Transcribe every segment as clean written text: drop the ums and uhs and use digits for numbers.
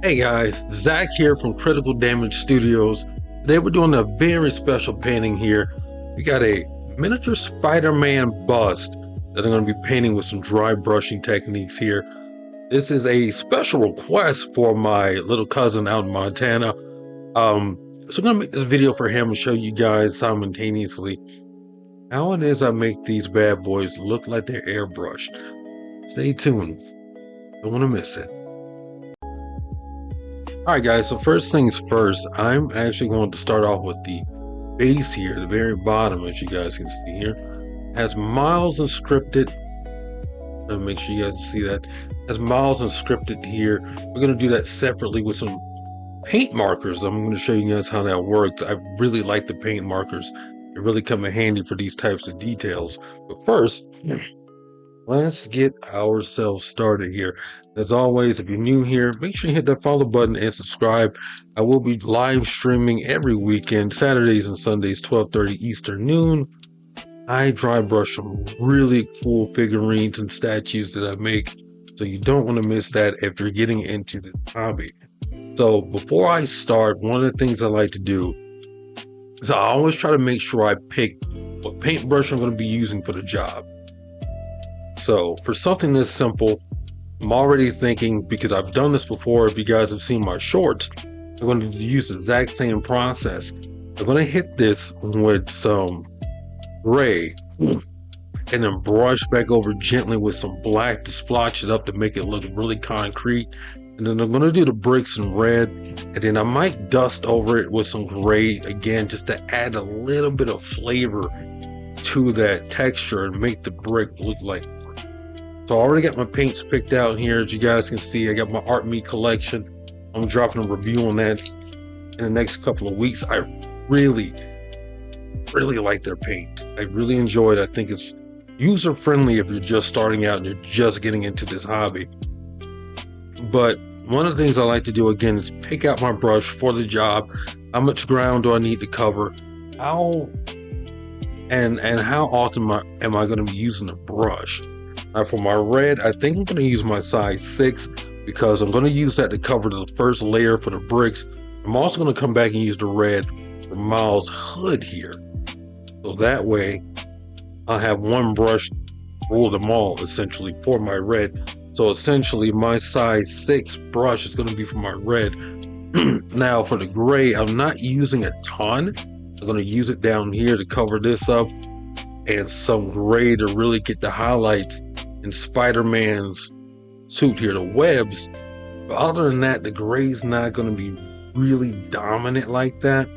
Hey guys, Zach here from Critical Damage Studios. Today we're doing a very special painting here. We got a miniature Spider-Man bust that I'm going to be painting with some dry brushing techniques here. This is a special request for my little cousin out in Montana. So I'm going to make this video for him and show you guys simultaneously how it is I make these bad boys look like they're airbrushed. Stay tuned. Don't want to miss it. Alright guys, so first things first, I'm actually going to start off with the base here, the very bottom, as you guys can see here. It has miles inscripted. Make sure you guys see that. It has miles inscripted here. We're going to do that separately with some paint markers. I'm going to show you guys how that works. I really like the paint markers. They really come in handy for these types of details. But first, let's get ourselves started here. As always, if you're new here, make sure you hit that follow button and subscribe. I will be live streaming every weekend, Saturdays and Sundays, 12:30 Eastern noon. I dry brush some really cool figurines and statues that I make, so you don't want to miss that if you're getting into this hobby. So before I start, one of the things I like to do is I always try to make sure I pick what paintbrush I'm going to be using for the job. So for something this simple, I'm already thinking, because I've done this before, if you guys have seen my shorts, I'm going to use the exact same process. I'm going to hit this with some gray and then brush back over gently with some black to splotch it up to make it look really concrete. And then I'm going to do the bricks in red, and then I might dust over it with some gray again, just to add a little bit of flavor to that texture and make the brick look like. So I already got my paints picked out here. As you guys can see, I got my Art Me collection. I'm dropping a review on that in the next couple of weeks. I really like their paint. I really enjoy it. I think it's user friendly if you're just starting out and you're just getting into this hobby. But one of the things I like to do again is pick out my brush for the job. How much ground do I need to cover? How often am I going to be using the brush? Now for my red, I think I'm going to use my size 6 because I'm going to use that to cover the first layer for the bricks. I'm also going to come back and use the red for Miles' hood here. So that way I'll have one brush rule them all essentially for my red. So essentially my size 6 brush is going to be for my red. Now for the gray, I'm not using a ton. I'm going to use it down here to cover this up and some gray to really get the highlights in Spider-Man's suit here, the webs. But other than that, the gray's not going to be really dominant like that.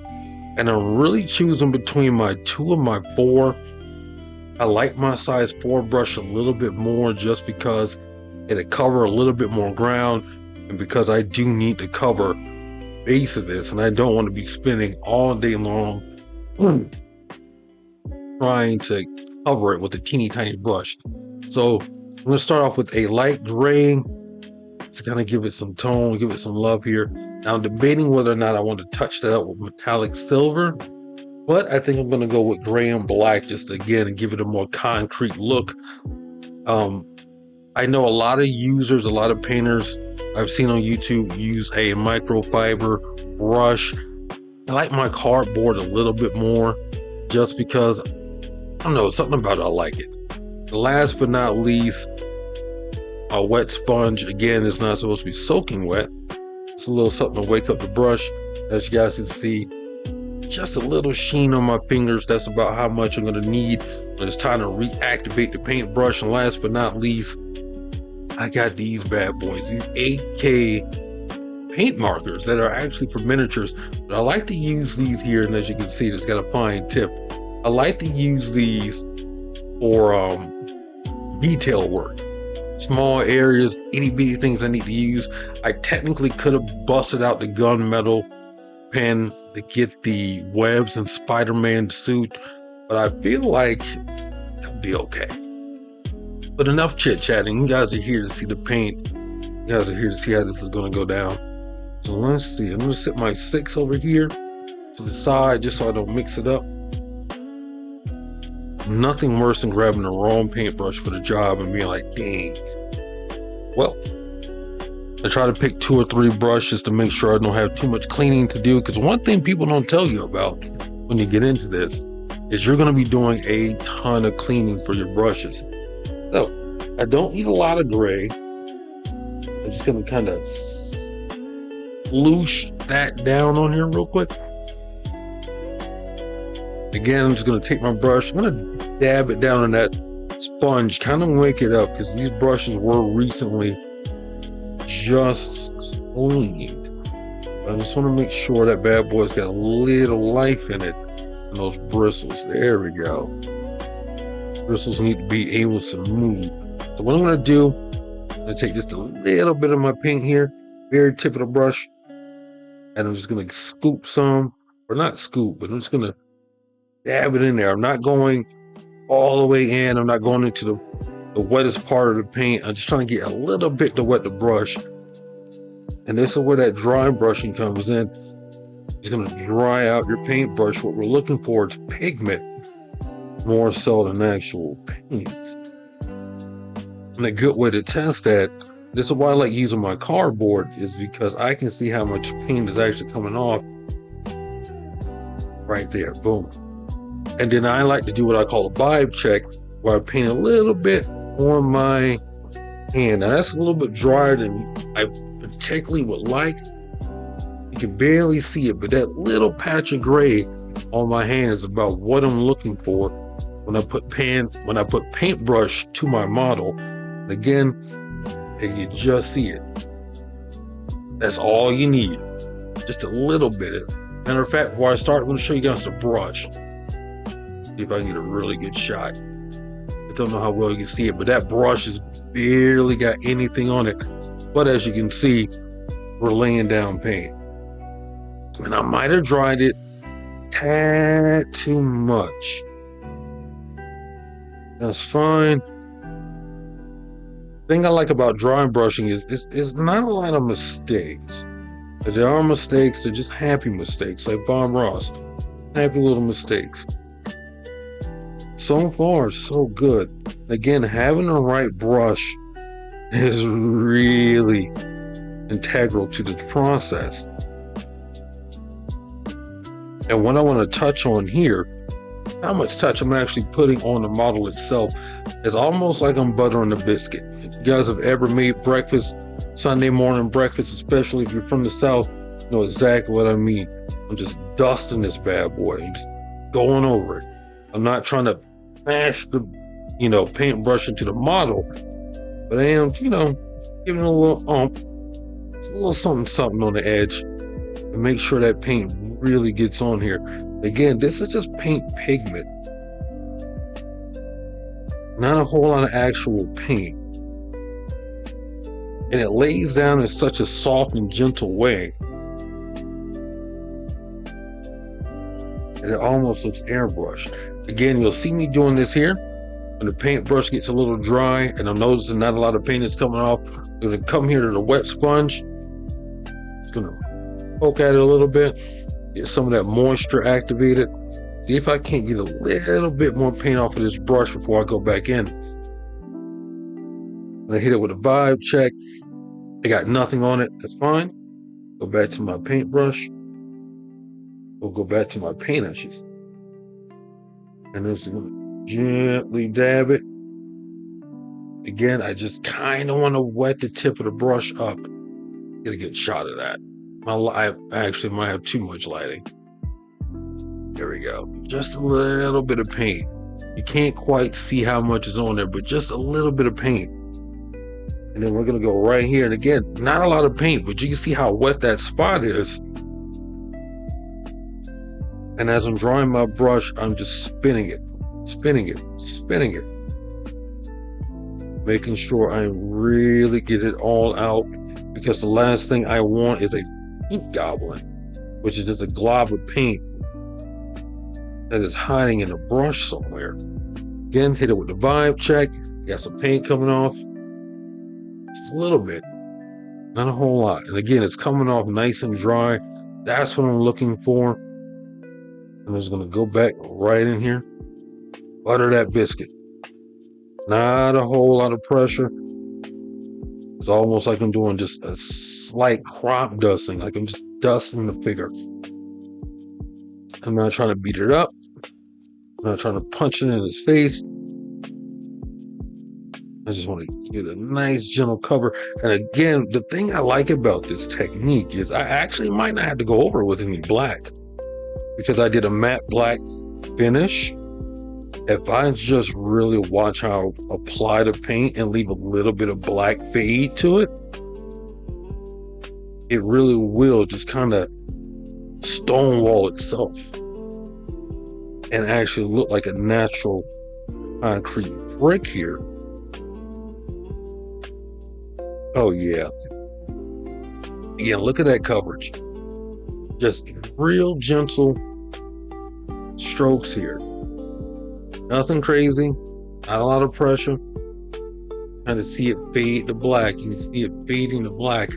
And I'm really choosing between my 2 and my 4. I like my size 4 brush a little bit more just because it'll cover a little bit more ground, and because I do need to cover base of this and I don't want to be spending all day long trying to cover it with a teeny tiny brush. So I'm going to start off with a light gray to kind of give it some tone, give it some love here. Now I'm debating whether or not I want to touch that up with metallic silver, but I think I'm going to go with gray and black just again and give it a more concrete look. I know a lot of users, a lot of painters I've seen on YouTube use a microfiber brush. I like my cardboard a little bit more just because, I don't know, something about it, I like it. Last but not least, a wet sponge. Again, it's not supposed to be soaking wet. It's a little something to wake up the brush. As you guys can see, just a little sheen on my fingers. That's about how much I'm going to need when it's time to reactivate the paintbrush. And last but not least, I got these bad boys, these 8K paint markers that are actually for miniatures. But I like to use these here, and as you can see, it's got a fine tip. I like to use these for detail work, small areas, itty bitty things I need to use. I technically could have busted out the gunmetal pen to get the webs and Spider-Man suit, but I feel like it'll be okay. But enough chit-chatting. You guys are here to see the paint. You guys are here to see how this is going to go down. So let's see. I'm going to set my 6 over here to the side just so I don't mix it up. Nothing worse than grabbing the wrong paintbrush for the job and being like, dang. Well, I try to pick 2 or 3 brushes to make sure I don't have too much cleaning to do, because one thing people don't tell you about when you get into this is you're going to be doing a ton of cleaning for your brushes. So I don't need a lot of gray. I'm just going to kind of loosh that down on here real quick. Again, I'm just going to take my brush. I'm going to dab it down on that sponge, kind of wake it up, because these brushes were recently just cleaned. I just want to make sure that bad boy's got a little life in it. And those bristles, there we go. Bristles need to be able to move. So what I'm going to do, I'm going to take just a little bit of my paint here, very tip of the brush, and I'm just going to scoop some, or not scoop, but I'm just going to dab it in there. I'm not going all the way in. I'm not going into the wettest part of the paint. I'm just trying to get a little bit to wet the brush. And this is where that dry brushing comes in. It's going to dry out your paintbrush. What we're looking for is pigment more so than actual paint. And a good way to test that, this is why I like using my cardboard, is because I can see how much paint is actually coming off right there. Boom. And then I like to do what I call a vibe check, where I paint a little bit on my hand. Now that's a little bit drier than I particularly would like. You can barely see it, but that little patch of gray on my hand is about what I'm looking for when I put paintbrush to my model. Again, and you just see it. That's all you need. Just a little bit. Matter of fact, before I start, I'm going to show you guys the brush. See if I can get a really good shot. I don't know how well you can see it, but that brush has barely got anything on it. But as you can see, we're laying down paint. And I might have dried it a tad too much. That's fine. The thing I like about dry brushing is it's not a lot of mistakes. If there are mistakes, they're just happy mistakes, like Bob Ross. Happy little mistakes. So far, so good. Again, having the right brush is really integral to the process. And what I want to touch on here, how much touch I'm actually putting on the model itself, is almost like I'm buttering a biscuit. If you guys have ever made breakfast, Sunday morning breakfast, especially if you're from the South, you know exactly what I mean. I'm just dusting this bad boy. I'm just going over it. I'm not trying to mash the, paintbrush into the model, but I am, giving it a little a little something on the edge to make sure that paint really gets on here. Again, this is just paint pigment, not a whole lot of actual paint. And it lays down in such a soft and gentle way that it almost looks airbrushed. Again, you'll see me doing this here. When the paintbrush gets a little dry and I'm noticing not a lot of paint is coming off, I'm going to come here to the wet sponge. Just going to poke at it a little bit, get some of that moisture activated. See if I can't get a little bit more paint off of this brush before I go back in. And I hit it with a vibe check. I got nothing on it. That's fine. Go back to my paintbrush. We'll go back to my paint ashes. And just gently dab it. Again, I just kind of want to wet the tip of the brush up. Get a good shot of that. I actually might have too much lighting. There we go. Just a little bit of paint. You can't quite see how much is on there, but just a little bit of paint. And then we're going to go right here. And again, not a lot of paint, but you can see how wet that spot is. And as I'm drawing my brush, I'm just spinning it, making sure I really get it all out, because the last thing I want is a paint goblin, which is just a glob of paint that is hiding in a brush somewhere. Again, hit it with the vibe check. Got some paint coming off. Just a little bit, not a whole lot. And again, it's coming off nice and dry. That's what I'm looking for. I'm just going to go back right in here. Butter that biscuit. Not a whole lot of pressure. It's almost like I'm doing just a slight crop dusting, like I'm just dusting the figure. I'm not trying to beat it up. I'm not trying to punch it in his face. I just want to get a nice gentle cover. And again, the thing I like about this technique is I actually might not have to go over it with any black, because I did a matte black finish. If I just really watch how I apply the paint and leave a little bit of black fade to it, it really will just kind of stonewall itself and actually look like a natural concrete brick here. Oh yeah. Again, look at that coverage. Just real gentle strokes here. Nothing crazy, not a lot of pressure. Kind of see it fade to black. You can see it fading to black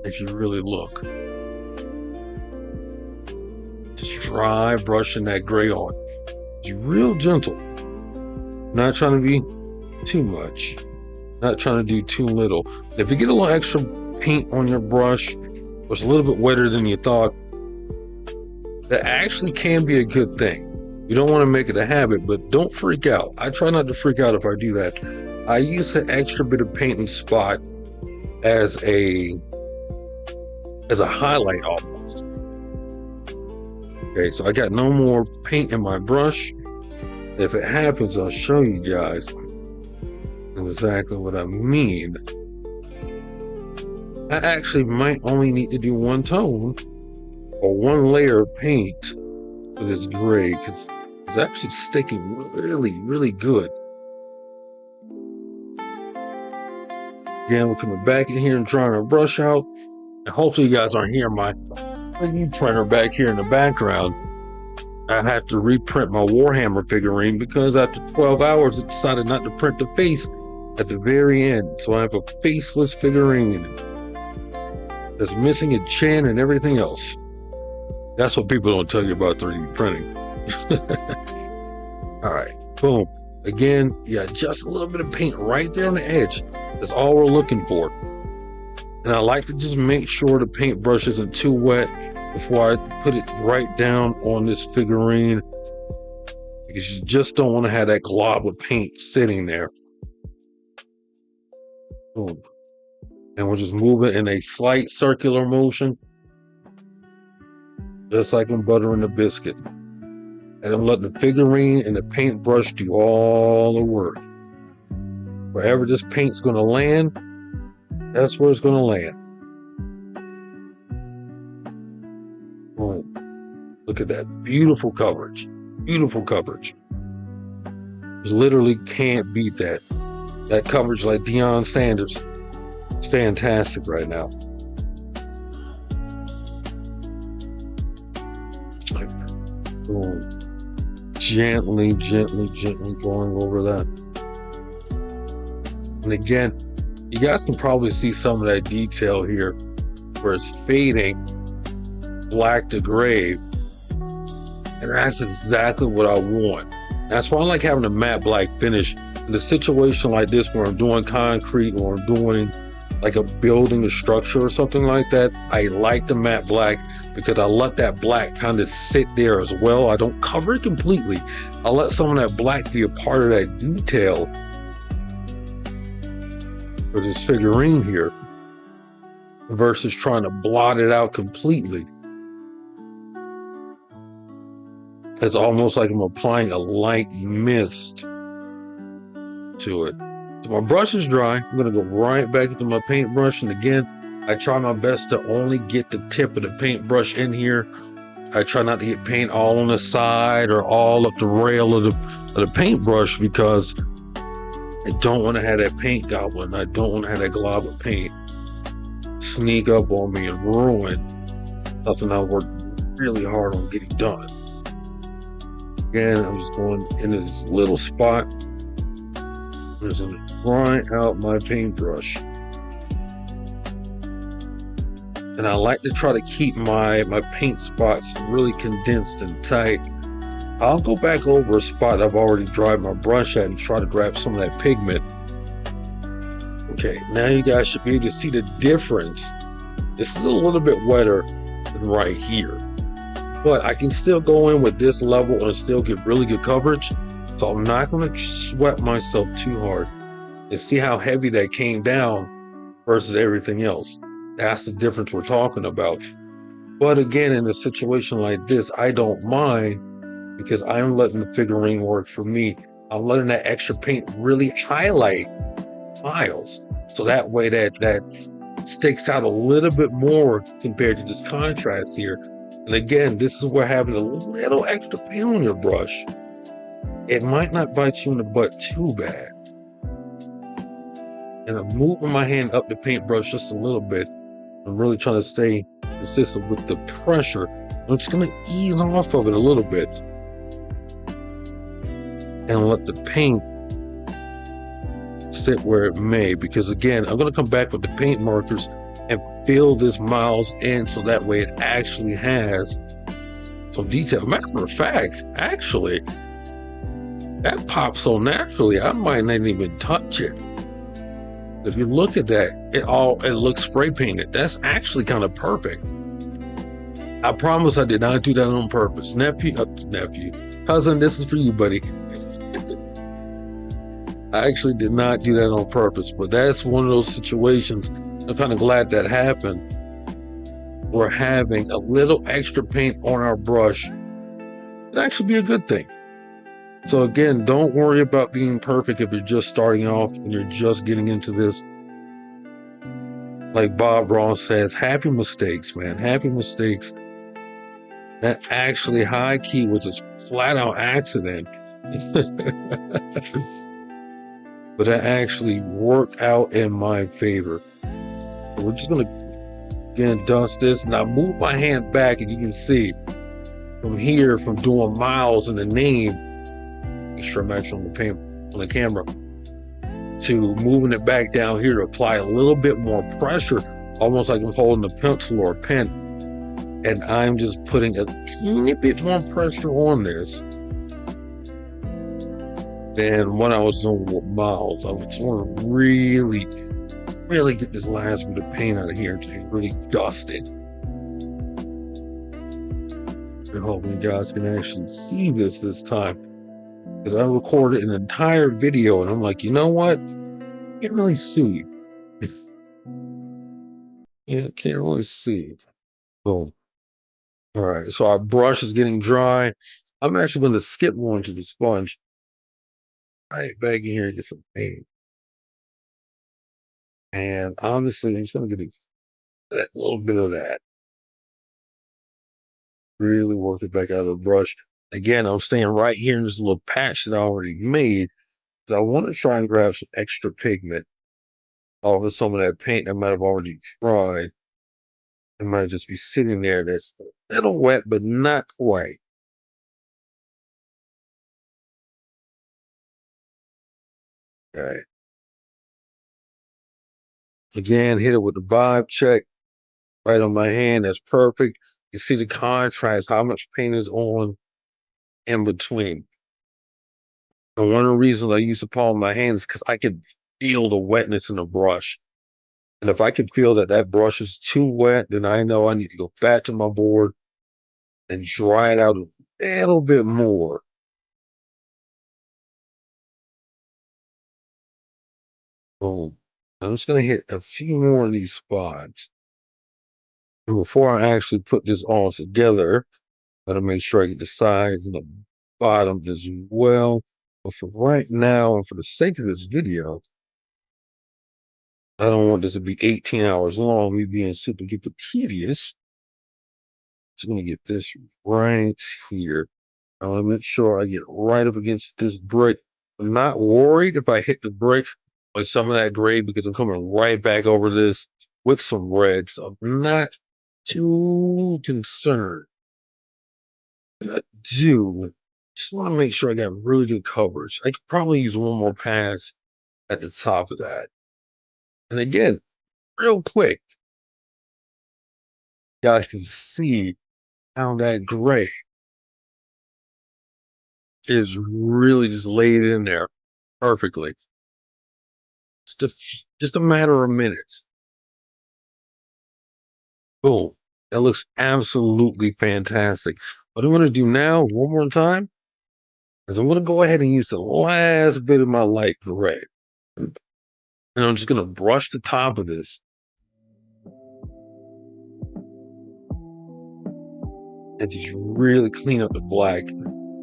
if you really look. Just dry brushing that gray on. It's real gentle. Not trying to be too much. Not trying to do too little. If you get a little extra paint on your brush, or it's a little bit wetter than you thought, that actually can be a good thing. You don't want to make it a habit, but don't freak out. I try not to freak out if I do that. I use an extra bit of paint and spot as a highlight almost. Okay, so I got no more paint in my brush. If it happens, I'll show you guys exactly what I mean. I actually might only need to do one tone or one layer of paint for this gray, because it's actually sticking really, really good. Again, we're coming back in here and drying our brush out. And hopefully you guys aren't hearing my printer back here in the background. I had to reprint my Warhammer figurine because after 12 hours it decided not to print the face at the very end. So I have a faceless figurine that's missing a chin and everything else. That's what people don't tell you about 3D printing. All right, boom. Again, yeah, just a little bit of paint right there on the edge. That's all we're looking for. And I like to just make sure the paintbrush isn't too wet before I put it right down on this figurine, because you just don't want to have that glob of paint sitting there. Boom. And we'll just move it in a slight circular motion, just like I'm buttering the biscuit. And I'm letting the figurine and the paintbrush do all the work. Wherever this paint's going to land, that's where it's going to land. Boom. Look at that beautiful coverage. Beautiful coverage. You literally can't beat that. That coverage like Deion Sanders. It's fantastic right now. Boom. Gently going over that. And again, you guys can probably see some of that detail here where it's fading black to gray. And that's exactly what I want. That's why I like having a matte black finish. In a situation like this where I'm doing concrete or I'm doing like a building, a structure or something like that, I like the matte black because I let that black kind of sit there as well. I don't cover it completely. I let some of that black be a part of that detail for this figurine here versus trying to blot it out completely. It's almost like I'm applying a light mist to it. So my brush is dry. I'm going to go right back into my paintbrush. And again, I try my best to only get the tip of the paintbrush in here. I try not to get paint all on the side or all up the rail of the paintbrush, because I don't want to have that paint goblin. I don't want to have that glob of paint sneak up on me and ruin something I worked really hard on getting done. Again, I'm just going into this little spot. I'm just going to dry out my paintbrush. And I like to try to keep my paint spots really condensed and tight. I'll go back over a spot I've already dried my brush at and try to grab some of that pigment. Okay, now you guys should be able to see the difference. This is a little bit wetter than right here, but I can still go in with this level and still get really good coverage. So I'm not going to sweat myself too hard. And see how heavy that came down versus everything else. That's the difference we're talking about. But again, in a situation like this, I don't mind because I'm letting the figurine work for me. I'm letting that extra paint really highlight Miles. So that way that sticks out a little bit more compared to this contrast here. And again, this is where having a little extra paint on your brush, it might not bite you in the butt too bad. And I'm moving my hand up the paintbrush just a little bit. I'm really trying to stay consistent with the pressure. I'm just going to ease off of it a little bit and let the paint sit where it may, because again, I'm going to come back with the paint markers and fill this Miles in so that way it actually has some detail. Matter of fact, actually, that pops so naturally, I might not even touch it. If you look at that, it looks spray painted. That's actually kind of perfect. I promise I did not do that on purpose. Nephew, cousin, this is for you, buddy. I actually did not do that on purpose, but that's one of those situations. I'm kind of glad that happened. We're having a little extra paint on our brush. It'd actually be a good thing. So again, don't worry about being perfect if you're just starting off and you're just getting into this. Like Bob Ross says, happy mistakes, man. Happy mistakes. That actually high key was a flat out accident. But that actually worked out in my favor. We're just going to, again, dust this. And I move my hand back, and you can see from here, from doing Miles in the name, extra match on the camera, to moving it back down here to apply a little bit more pressure, almost like I'm holding a pencil or a pen. And I'm just putting a teeny bit more pressure on this than what I was doing with Miles. I just want to really get this last bit of paint out of here to really dust it. I hope you guys can actually see this time, because I recorded an entire video and I'm like, you know what? I can't really see. Yeah, can't really see. Boom. All right, so our brush is getting dry. I'm actually going to skip going to the sponge. Right back in here and get some paint. And honestly, I'm just going to get that little bit of that. Really work it back out of the brush. Again, I'm staying right here in this little patch that I already made. So I want to try and grab some extra pigment off of some of that paint I might have already tried. It might just be sitting there that's a little wet, but not quite. All right. Again, hit it with the vibe check right on my hand. That's perfect. You see the contrast, how much paint is on in between. And one of the reasons I use the palm of my hand is because I can feel the wetness in the brush. And if I can feel that that brush is too wet, then I know I need to go back to my board and dry it out a little bit more. Boom. I'm just going to hit a few more of these spots. And before I actually put this all together, I gotta make sure I get the sides and the bottom as well. But for right now, and for the sake of this video, I don't want this to be 18 hours long, me being super duper tedious. Just gonna get this right here. I want to make sure I get right up against this brick. I'm not worried if I hit the brick with some of that gray because I'm coming right back over this with some red. So I'm not too concerned. I do just want to make sure I got really good coverage. I could probably use one more pass at the top of that. And again, real quick, you guys can see how that gray is really just laid in there perfectly. Just a matter of minutes. Boom. That looks absolutely fantastic. What I'm going to do now, one more time, is I'm going to go ahead and use the last bit of my light gray. And I'm just going to brush the top of this. And just really clean up the black.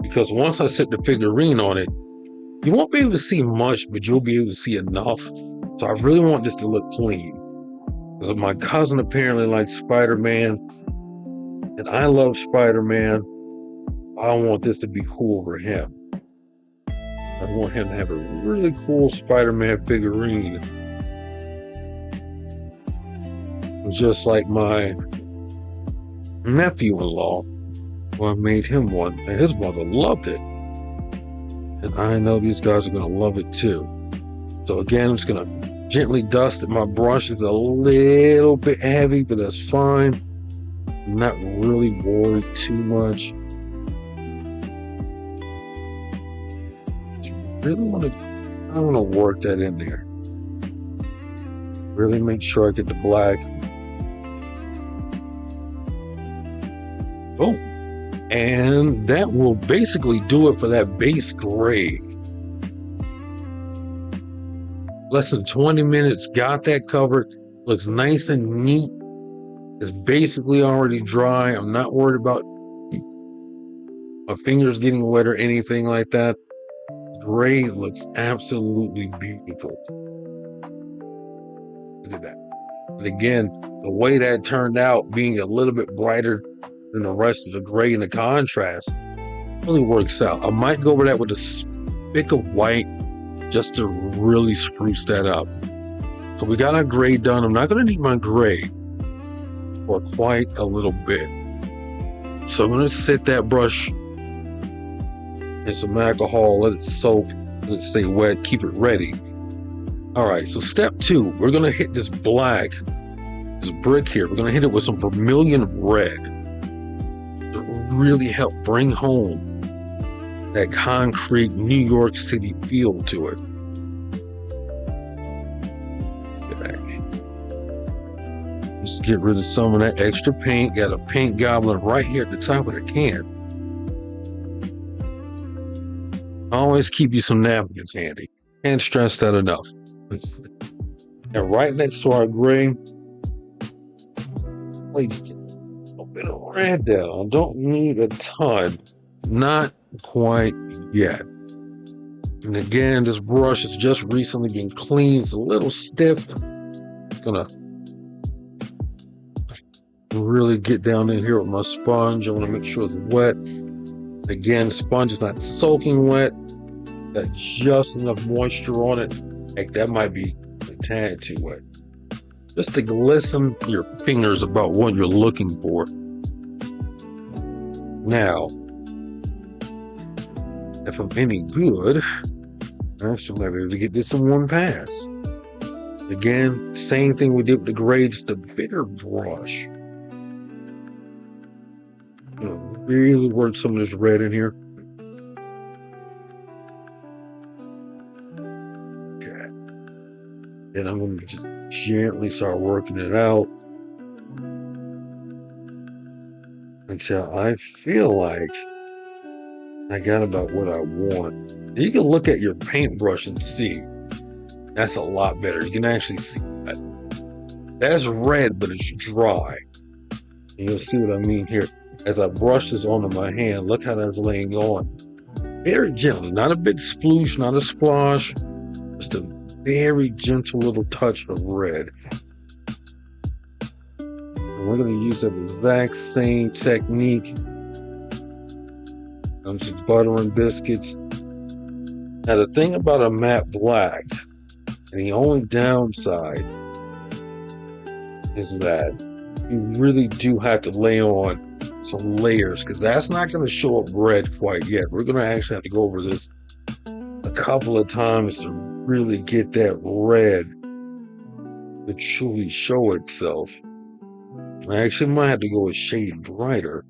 Because once I set the figurine on it, you won't be able to see much, but you'll be able to see enough. So I really want this to look clean. Because my cousin apparently likes Spider-Man, and I love Spider-Man. I want this to be cool for him. I want him to have a really cool Spider-Man figurine. Just like my nephew-in-law, well, I made him one, and his mother loved it. And I know these guys are going to love it too. So again, I'm just going to gently dust it. My brush is a little bit heavy, but that's fine. I'm not really worried too much. I want to work that in there. Really make sure I get the black. Oh, and that will basically do it for that base gray. Less than 20 minutes, got that covered. Looks nice and neat. It's basically already dry. I'm not worried about my fingers getting wet or anything like that. Gray looks absolutely beautiful. Look at that. And again, the way that turned out, being a little bit brighter than the rest of the gray and the contrast, really works out. I might go over that with a spick of white just to really spruce that up. So we got our gray done. I'm not going to need my gray for quite a little bit. So I'm going to set that brush in some alcohol, let it soak, let it stay wet, keep it ready. All right, so step 2, we're going to hit this black, this brick here. We're going to hit it with some vermilion red to really help bring home that concrete New York City feel to it. Just get rid of some of that extra paint. Got a paint goblin right here at the top of the can. Always keep you some napkins handy. Can't stress that enough. And right next to our gray, place a bit of red down. Don't need a ton. Not quite yet. And again, this brush has just recently been cleaned. It's a little stiff. Gonna really get down in here with my sponge. I want to make sure it's wet. Again, the sponge is not soaking wet. Got just enough moisture on it. Like that might be a tad too wet. Just to glisten your fingers about what you're looking for. Now, if I'm any good, I should maybe be able to get this in one pass. Again, same thing we did with the gray, just a bigger brush. Really work some of this red in here. Okay. And I'm going to just gently start working it out until I feel like I got about what I want. You can look at your paintbrush and see. That's a lot better. You can actually see that. That's red, but it's dry. And you'll see what I mean here. As I brush this onto my hand, look how that's laying on. Very gently, not a big sploosh, not a splash, just a very gentle little touch of red. And we're going to use that exact same technique. I'm just buttering biscuits. Now the thing about a matte black, and the only downside is that you really do have to lay on some layers, because that's not going to show up red quite yet. We're going to actually have to go over this a couple of times to really get that red to truly show itself. I actually might have to go a shade brighter.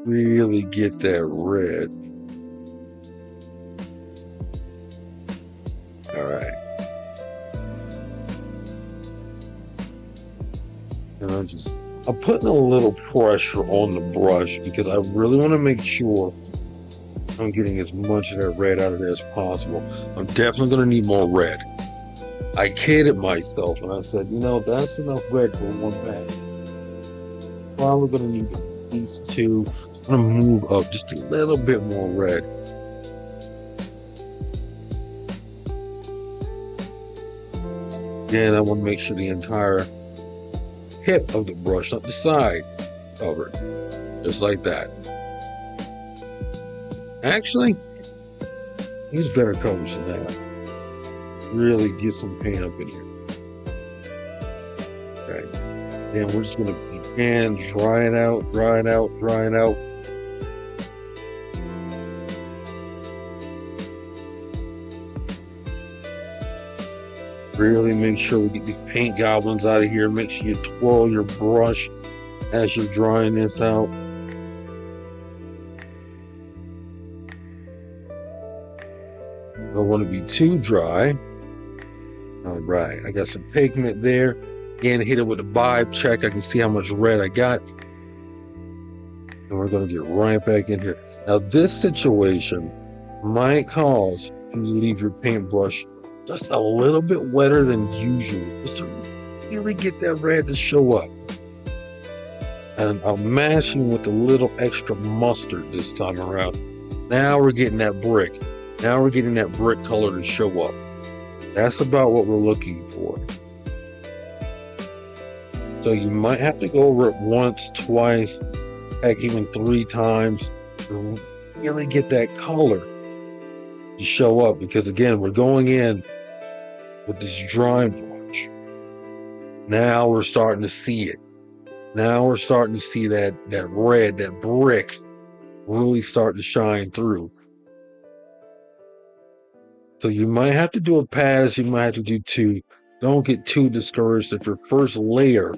Really get that red. And I'm putting a little pressure on the brush because I really want to make sure I'm getting as much of that red out of there as possible. I'm definitely going to need more red. I kidded myself and I said, that's enough red for one pack. Probably going to need at least two. I'm going to move up just a little bit more red. Again, I want to make sure the entire tip of the brush, not the side, covered. Just like that. Actually, use better colors than that. Really get some paint up in here. Okay. Then we're just going to begin drying out. Really make sure we get these paint goblins out of here. Make sure you twirl your brush as you're drying this out. Don't want to be too dry. All right, I got some pigment there. Again, hit it with a vibe check. I can see how much red I got. And we're going to get right back in here. Now, this situation might cause you to leave your paintbrush just a little bit wetter than usual, just to really get that red to show up. And I'm mashing with a little extra mustard this time around. Now we're getting that brick. Now we're getting that brick color to show up. That's about what we're looking for. So you might have to go over it once, twice, heck, even 3 times to really get that color to show up. Because again, we're going in with this drying brush. Now we're starting to see it. Now we're starting to see that red, that brick really start to shine through. So you might have to do a pass, you might have to do 2. Don't get too discouraged if your first layer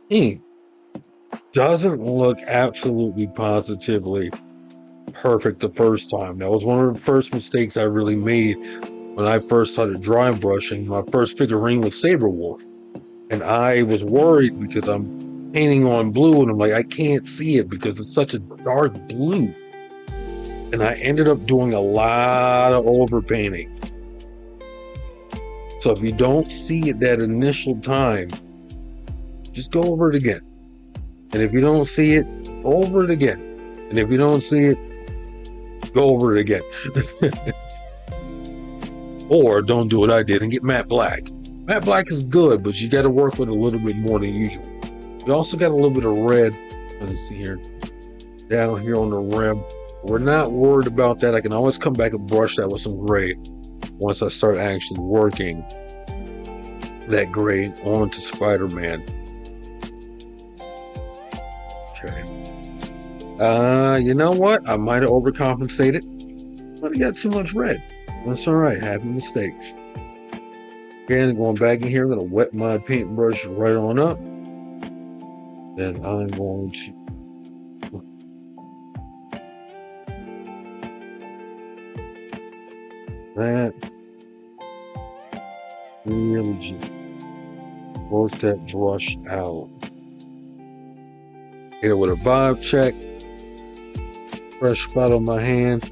paint doesn't look absolutely positively perfect the first time. That was one of the first mistakes I really made when I first started dry brushing. My first figurine was Saberwolf. And I was worried because I'm painting on blue and I'm like, I can't see it because it's such a dark blue. And I ended up doing a lot of overpainting. So if you don't see it that initial time, just go over it again. And if you don't see it, go over it again. And if you don't see it, go over it again. Or don't do what I did and get matte black. Matte black is good, but you got to work with a little bit more than usual. You also got a little bit of red. Let me see here. Down here on the rim. We're not worried about that. I can always come back and brush that with some gray once I start actually working that gray onto Spider-Man. Okay. You know what? I might have overcompensated. But I got too much red. That's all right. Having mistakes. Again, going back in here, I'm going to wet my paintbrush right on up. Then I'm going to that really just work that brush out. Hit it with a vibe check. Fresh spot on my hand.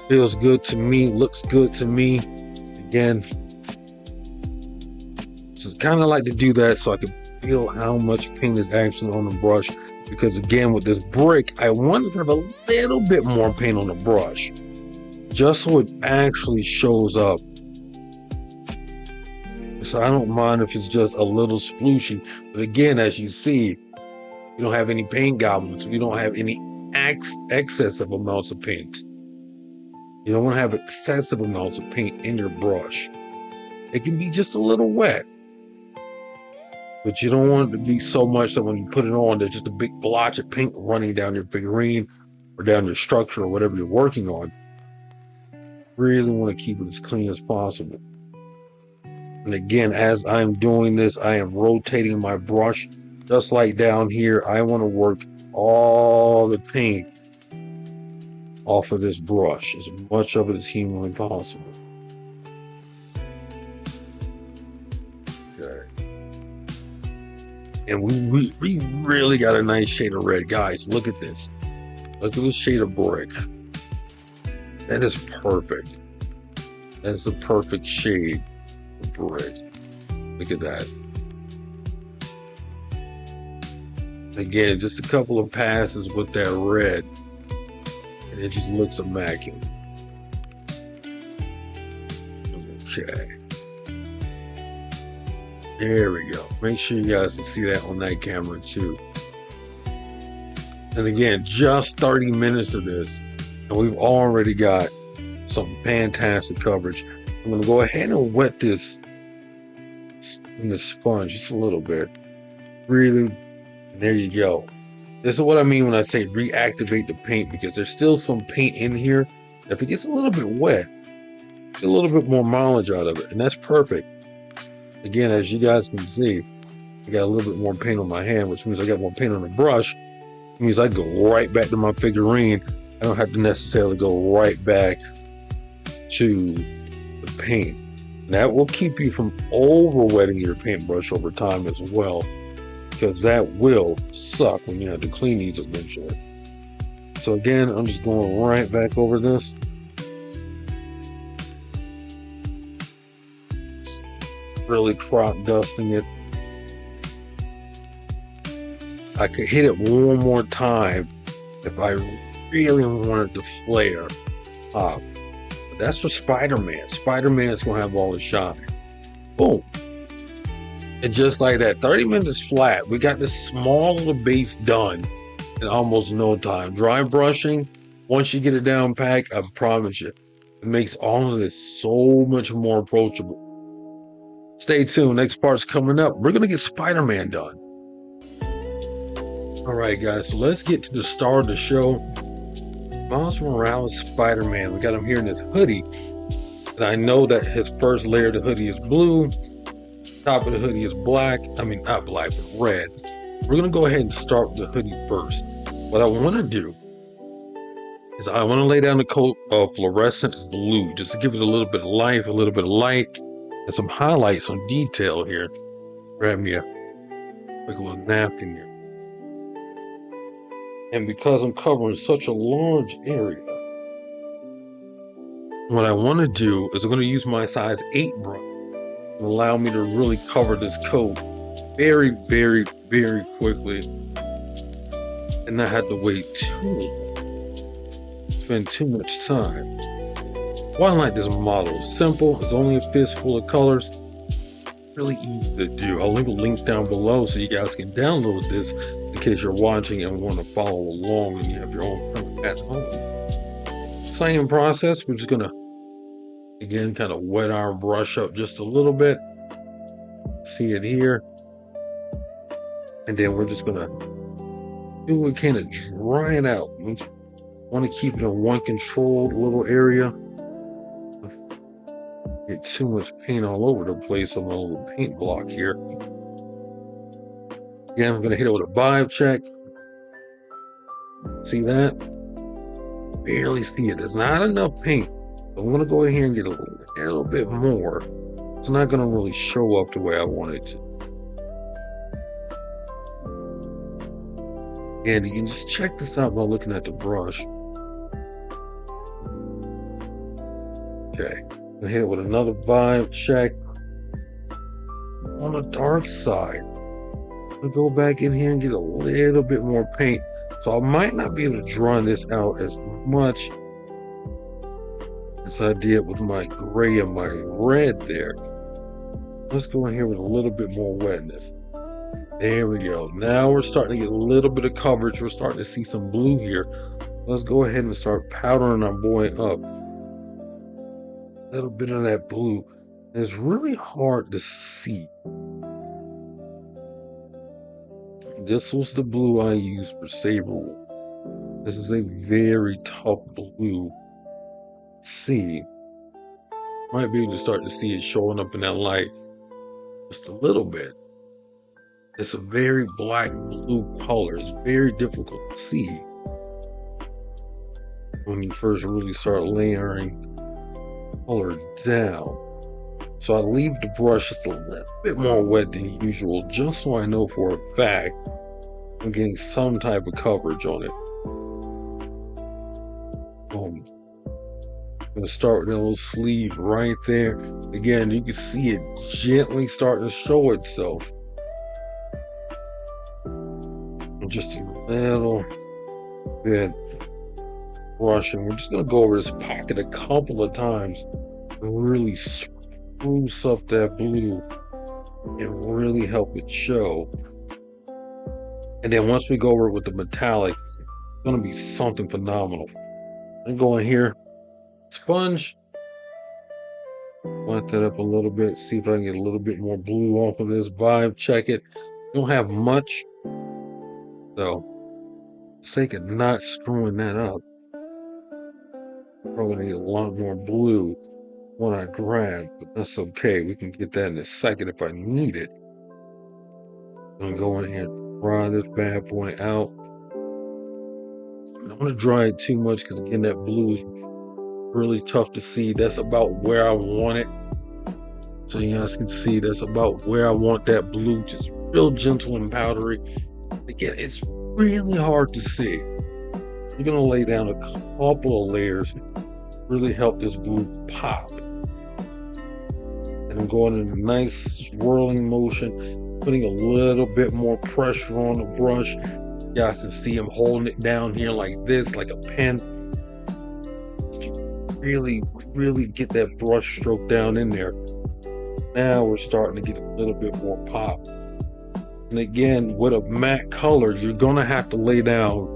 Feels good to me. Looks good to me. Again, just kind of like to do that so I can feel how much paint is actually on the brush. Because again, with this brick, I want to have a little bit more paint on the brush, just so it actually shows up. So I don't mind if it's just a little splooshy. But again, as you see, you don't have any paint goblins. You don't have any excessive amounts of paint. You don't want to have excessive amounts of paint in your brush. It can be just a little wet. But you don't want it to be so much that when you put it on, there's just a big blotch of paint running down your figurine or down your structure or whatever you're working on. Really want to keep it as clean as possible. And again, as I'm doing this, I am rotating my brush. Just like down here, I want to work all the paint off of this brush, as much of it as humanly possible. Okay. And we really got a nice shade of red. Guys, look at this. Look at this shade of brick. That is perfect. That's the perfect shade of brick. Look at that. Again, just a couple of passes with that red, and it just looks immaculate. Okay. There we go. Make sure you guys can see that on that camera too. And again, just 30 minutes of this, and we've already got some fantastic coverage. I'm going to go ahead and wet this in the sponge just a little bit. Really, there you go. This is what I mean when I say reactivate the paint, because there's still some paint in here. If it gets a little bit wet, get a little bit more mileage out of it, and that's perfect. Again, as you guys can see, I got a little bit more paint on my hand, which means I got more paint on the brush. It means I go right back to my figurine. I don't have to necessarily go right back to the paint. And that will keep you from over wetting your paintbrush over time as well, because that will suck when you have to clean these eventually. So again, I'm just going right back over this. Really crop dusting it. I could hit it one more time if I really wanted to flare up. But that's for Spider-Man. Spider-Man's gonna have all the shine. Boom. And just like that, 30 minutes flat, we got this small little base done in almost no time. Dry brushing, once you get it down packed, I promise you, it makes all of this so much more approachable. Stay tuned, next part's coming up. We're gonna get Spider-Man done. All right, guys, so let's get to the star of the show. Miles Morales Spider-Man. We got him here in his hoodie. And I know that his first layer of the hoodie is blue. Top of the hoodie is black. I mean, not black, but red. We're gonna go ahead and start with the hoodie first. What I wanna do is I wanna lay down the coat of fluorescent blue, just to give it a little bit of life, a little bit of light, and some highlights, some detail here. Grab me a quick little napkin here. And because I'm covering such a large area, what I want to do is I'm going to use my size 8 brush to allow me to really cover this coat very, very, very quickly, and not have to wait spend too much time. Why I like this model? It's simple. It's only a fistful of colors. Really easy to do. I'll leave a link down below so you guys can download this in case you're watching and want to follow along and you have your own print at home. Same process. We're just gonna again kind of wet our brush up just a little bit. See it here, and then we're just gonna do what we can to dry it out. We want to keep it in one controlled little area. Get too much paint all over the place on the little paint block here. Again, I'm going to hit it with a vibe check. See that? Barely see it. There's not enough paint. So I'm going to go ahead and get a little bit more. It's not going to really show up the way I want it to. And you can just check this out by looking at the brush. Okay. And hit it with another vibe check. On the dark side, I'll go back in here and get a little bit more paint. So I might not be able to draw this out as much as I did with my gray and my red there. Let's go in here with a little bit more wetness. There we go. Now we're starting to get a little bit of coverage. We're starting to see some blue here. Let's go ahead and start powdering our boy up. Little bit of that blue. And it's really hard to see. This was the blue I used for Saberwolf. This is a very tough blue. See, might be able to start to see it showing up in that light just a little bit. It's a very black blue color. It's very difficult to see when you first really start layering color down. So I leave the brush just a little bit more wet than usual, just so I know for a fact I'm getting some type of coverage on it. Boom. I'm going to start with a little sleeve right there. Again, you can see it gently starting to show itself. And just a little bit brushing. We're just going to go over this pocket a couple of times and really spruce up that blue and really help it show. And then once we go over it with the metallic, it's going to be something phenomenal. And go in here, sponge, light that up a little bit, see if I can get a little bit more blue off of this vibe. Check it. Don't have much, so for the sake of not screwing that up, probably gonna need a lot more blue when I grab, but that's okay. We can get that in a second if I need it. I'm gonna go in here and dry this bad boy out. I don't want to dry it too much because again, that blue is really tough to see. That's about where I want it. So you guys can see that's about where I want that blue, just real gentle and powdery. Again, it's really hard to see. You're gonna lay down a couple of layers, really help this blue pop. And I'm going in a nice swirling motion, putting a little bit more pressure on the brush. You guys can see I'm holding it down here like this, like a pen. Really get that brush stroke down in there. Now we're starting to get a little bit more pop. And again, with a matte color, you're gonna have to lay down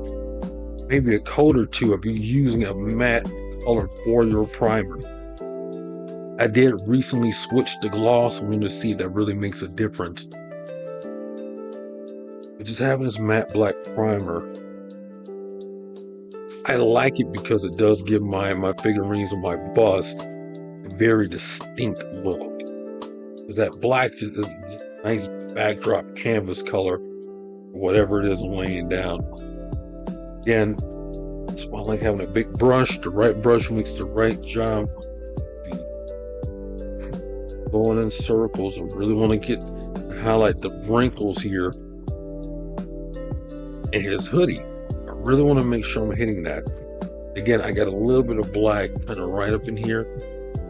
maybe a coat or two if you're using a matte color for your primer. I did recently switch to gloss. I'm going to see if that really makes a difference. But just having this matte black primer, I like it because it does give my figurines or my bust a very distinct look. Because that black is a nice backdrop canvas color, whatever it is I'm laying down. Again, that's why I like having a big brush. The right brush makes the right job. Going in circles. I really want to highlight the wrinkles here in his hoodie. I really want to make sure I'm hitting that. Again, I got a little bit of black kind of right up in here.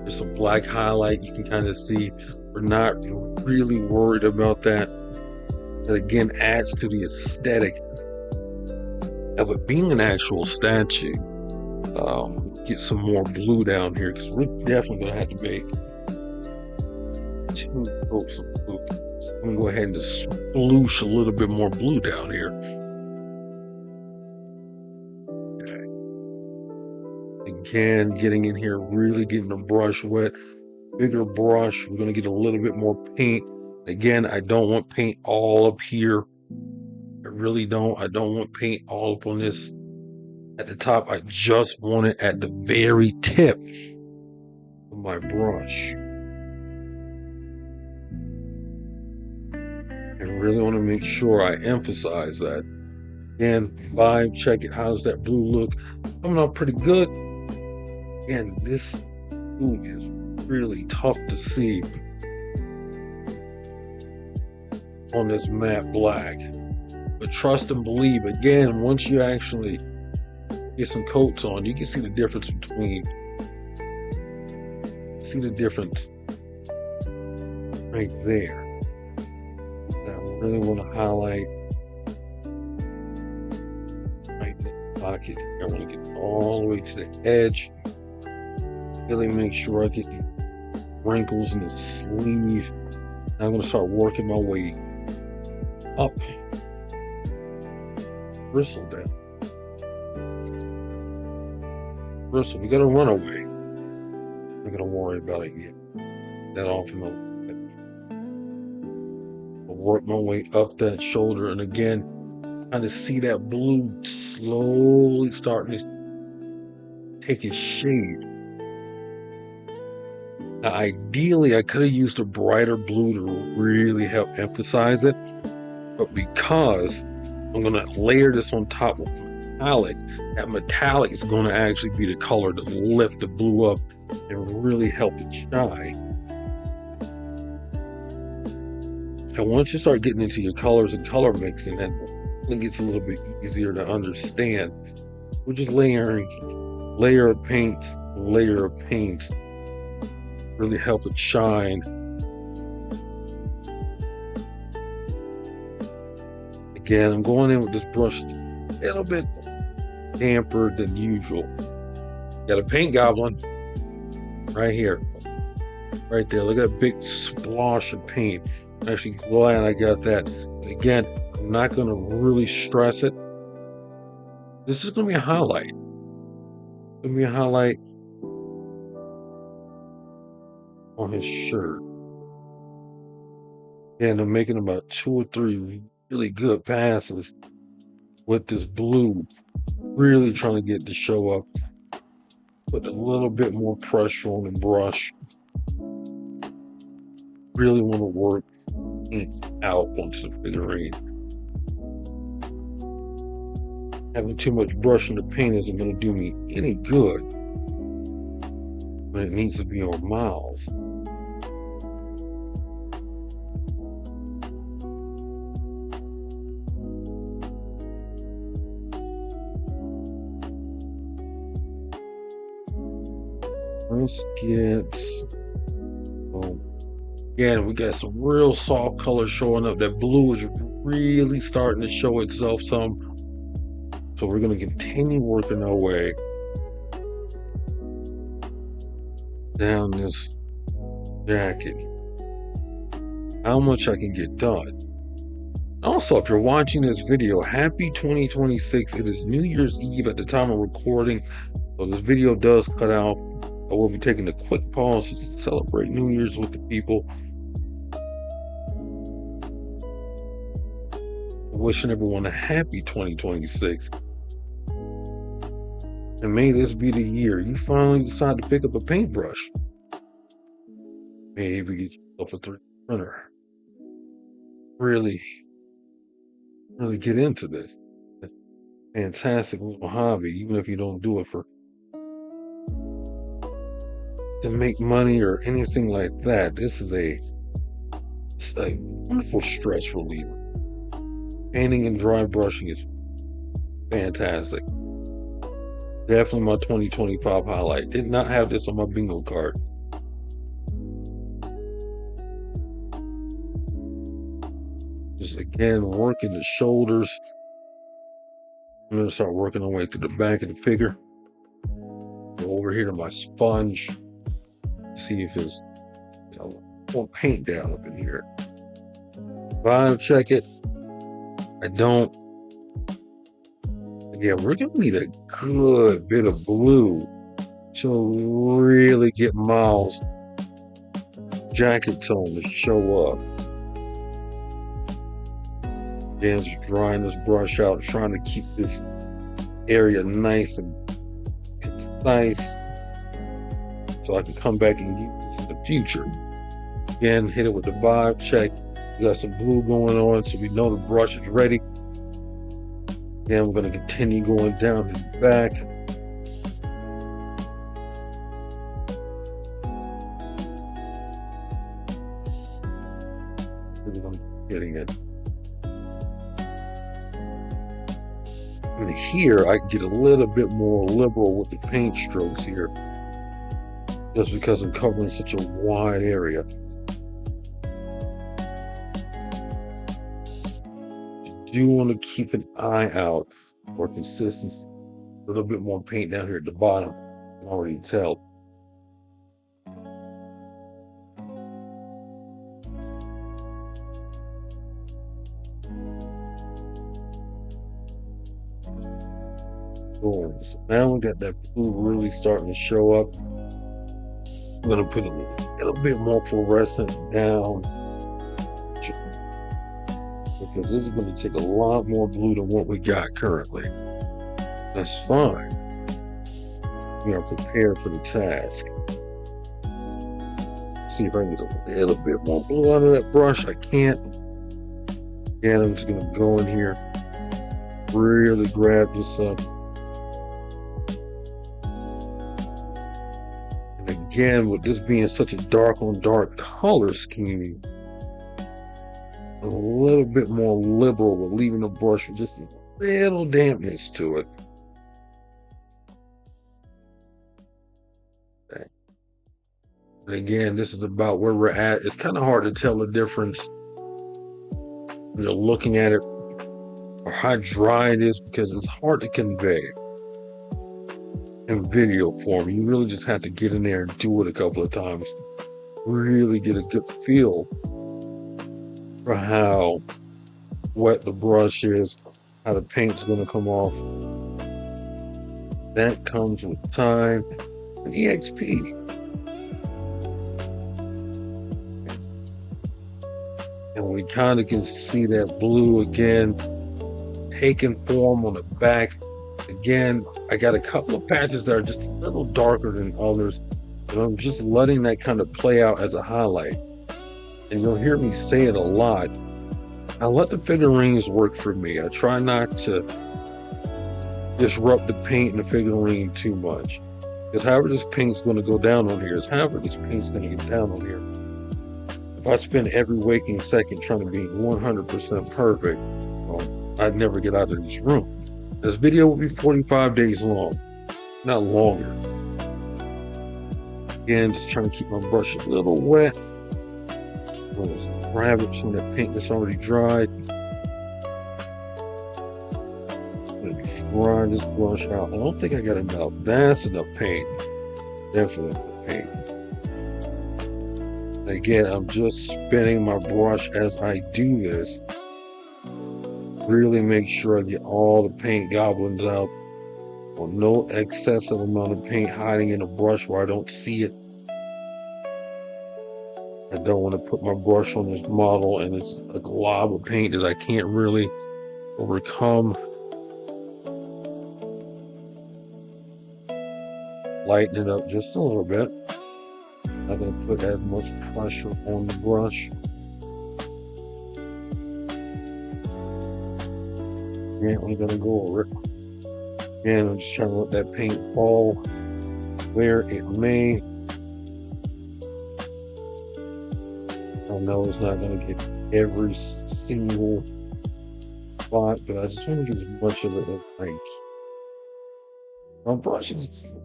There's some black highlight you can kind of see. We're not really worried about that. That again adds to the aesthetic of it being an actual statue. Get some more blue down here because we're definitely going to have to make 2 coats of blue. So I'm going to go ahead and just sploosh a little bit more blue down here. Okay. Again, getting in here, really getting the brush wet. Bigger brush. We're going to get a little bit more paint. Again, I don't want paint all up here. I really don't. I don't want paint all up on this at the top. I just want it at the very tip of my brush. I really want to make sure I emphasize that. Again, vibe, check it. How does that blue look? Coming out pretty good. And this blue is really tough to see on this matte black. But trust and believe, again, once you actually get some coats on, you can see the difference between, see the difference right there. I really want to highlight right in the pocket. I want to get all the way to the edge. Really make sure I get the wrinkles in the sleeve. Now I'm going to start working my way up. Bristle down. Bristle, we got a runaway. I'm not going to worry about it yet. That off in the work my way up that shoulder, and again, kind of see that blue slowly starting to take its shade. Now, ideally, I could have used a brighter blue to really help emphasize it, but because I'm going to layer this on top of metallic, that metallic is going to actually be the color to lift the blue up and really help it shine. And once you start getting into your colors and color mixing, that it gets a little bit easier to understand. We're just layering layer of paint, really help it shine. Again, I'm going in with this brush a little bit damper than usual. Got a paint goblin right here, right there. Look at that big splosh of paint. I'm actually glad I got that. Again, I'm not going to really stress it. This is going to be a highlight. It's going to be a highlight on his shirt. And I'm making about 2 or 3 really good passes with this blue. Really trying to get it to show up. Put a little bit more pressure on the brush. Really want to work out onto the figurine. Having too much brush in the paint isn't going to do me any good when it needs to be on Miles. Let's get, again, we got some real soft colors showing up. That blue is really starting to show itself some. So we're going to continue working our way down this jacket. How much I can get done. Also, if you're watching this video, happy 2026. It is New Year's Eve at the time of recording. So this video does cut out. I will be taking a quick pause to celebrate New Year's with the people. Wishing everyone a happy 2026. And may this be the year you finally decide to pick up a paintbrush. Maybe get yourself a 3D printer. Really get into this. Fantastic little hobby, even if you don't do it to make money or anything like that. This is a wonderful stress reliever. Painting and dry brushing is fantastic. Definitely my 2025 highlight. Did not have this on my bingo card. Just again working the shoulders. I'm going to start working my way through the back of the figure. Go over here to my sponge. See if it's more paint down up in here. Vibe check it. I don't. Yeah, we're gonna need a good bit of blue to really get Miles' jacket tone to show up. Again, just drying this brush out, trying to keep this area nice and concise so I can come back and use this in the future. Again, hit it with the vibe check. We got some blue going on, so we know the brush is ready. Then we're going to continue going down his back. I'm getting it. And here, I get a little bit more liberal with the paint strokes here, just because I'm covering such a wide area. Do want to keep an eye out for consistency. A little bit more paint down here at the bottom. You can already tell. Boom. So now we got that blue really starting to show up. I'm going to put a little bit more fluorescent down, because this is going to take a lot more blue than what we got currently. That's fine. We are prepared for the task. See if I can get a little bit more blue out of that brush. I can't. Again, I'm just going to go in here, really grab this up. And again, with this being such a dark on dark color scheme, a little bit more liberal with leaving the brush with just a little dampness to it. Okay. And again, this is about where we're at. It's kind of hard to tell the difference when you're looking at it or how dry it is because it's hard to convey in video form. You really just have to get in there and do it a couple of times. Really get a good feel for how wet the brush is, how the paint's going to come off. That comes with time and EXP. And we kind of can see that blue again taking form on the back. Again, I got a couple of patches that are just a little darker than others, and I'm just letting that kind of play out as a highlight. And you'll hear me say it a lot. I let the figurines work for me. I try not to disrupt the paint and the figurine too much. Because however this paint's going to go down on here is however this paint's going to get down on here. If I spend every waking second trying to be 100% perfect, well, I'd never get out of this room. This video will be 45 days long, not longer. Again, just trying to keep my brush a little wet. Grab it some of that paint that's already dried. I'm going to dry this brush out. I don't think I got enough. That's enough paint. Definitely enough paint. Again, I'm just spinning my brush as I do this. Really make sure I get all the paint goblins out. Or no excessive amount of paint hiding in the brush where I don't see it. I don't want to put my brush on this model and it's a glob of paint that I can't really overcome. Lighten it up just a little bit. Not going to put as much pressure on the brush. Gently going to go over it. Again, I'm just trying to let that paint fall where it may. I know it's not going to get every single spot, but I just want to get as much of it as I can. My brush is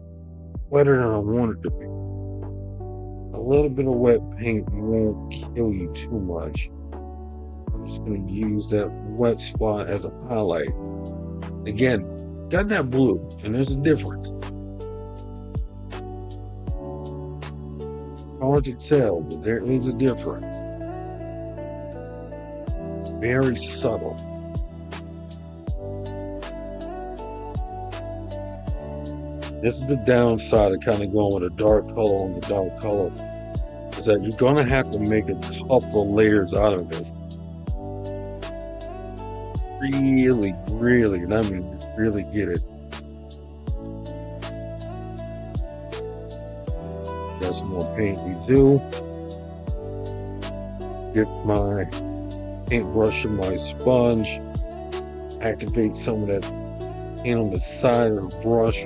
wetter than I want it to be. A little bit of wet paint won't kill you too much. I'm just going to use that wet spot as a highlight. Again, got that blue, and there's a difference. Hard to tell, but there is a difference. Very subtle. This is the downside of kind of going with a dark color on the dark color, is that you're going to have to make a couple of layers out of this. Really, and I mean really get it. Got some more paint we do. Get my paintbrush and my sponge. Activate some of that paint on the side of the brush.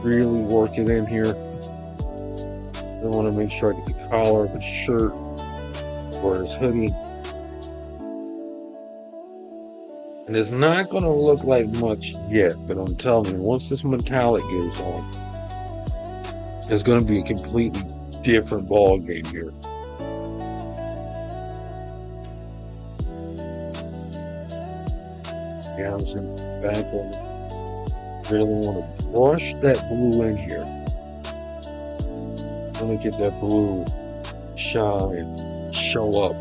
Really work it in here. I want to make sure I get the collar of his shirt or his hoodie. And it's not going to look like much yet, but I'm telling you, once this metallic goes on, it's going to be a completely different ball game here. Yeah, I'm just going to back on. Really want to brush that blue in here. I'm going to get that blue shine, show up.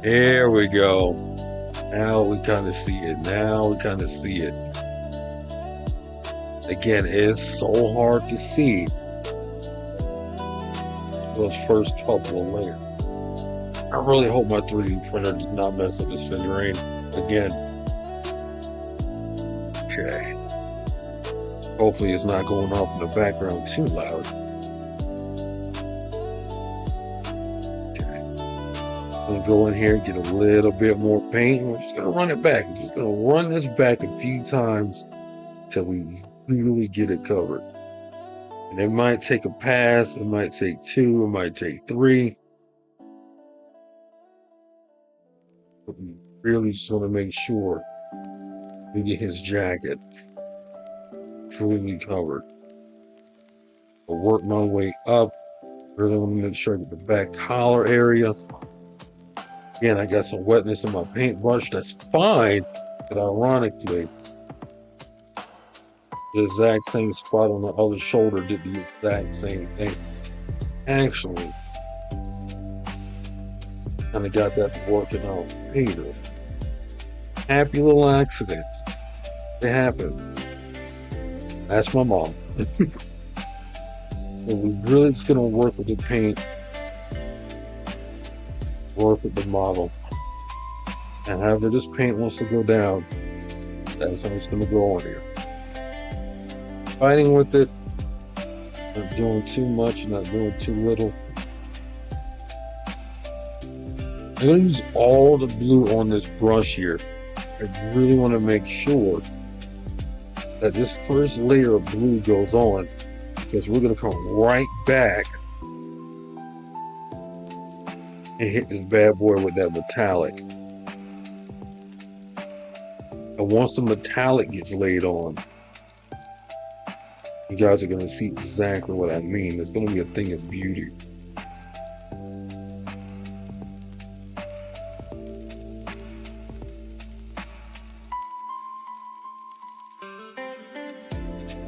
There we go. Now we kind of see it. Again, it's so hard to see those first couple of layers. I really hope my 3D printer does not mess up this figurine again. Okay. Hopefully it's not going off in the background too loud. Okay. I'm going to go in here and get a little bit more paint. We're just going to run it back. We're just going to run this back a few times till we really get it covered. And it might take a pass. It might take 2. It might take 3. But we really just want to make sure we get his jacket truly covered. I'll work my way up. Really want to make sure I get the back collar area. Again, I got some wetness in my paintbrush. That's fine. But ironically, the exact same spot on the other shoulder did the exact same thing. Actually, kind of got that working out later. Happy little accidents. They happen. That's my mom. And we really just gonna work with the paint, work with the model, and however this paint wants to go down, that's how it's gonna go on here. Fighting with it, not doing too much, not doing too little. I'm gonna use all the blue on this brush here. I really want to make sure that this first layer of blue goes on, because we're gonna come right back and hit this bad boy with that metallic. And once the metallic gets laid on, you guys are gonna see exactly what I mean. It's gonna be a thing of beauty.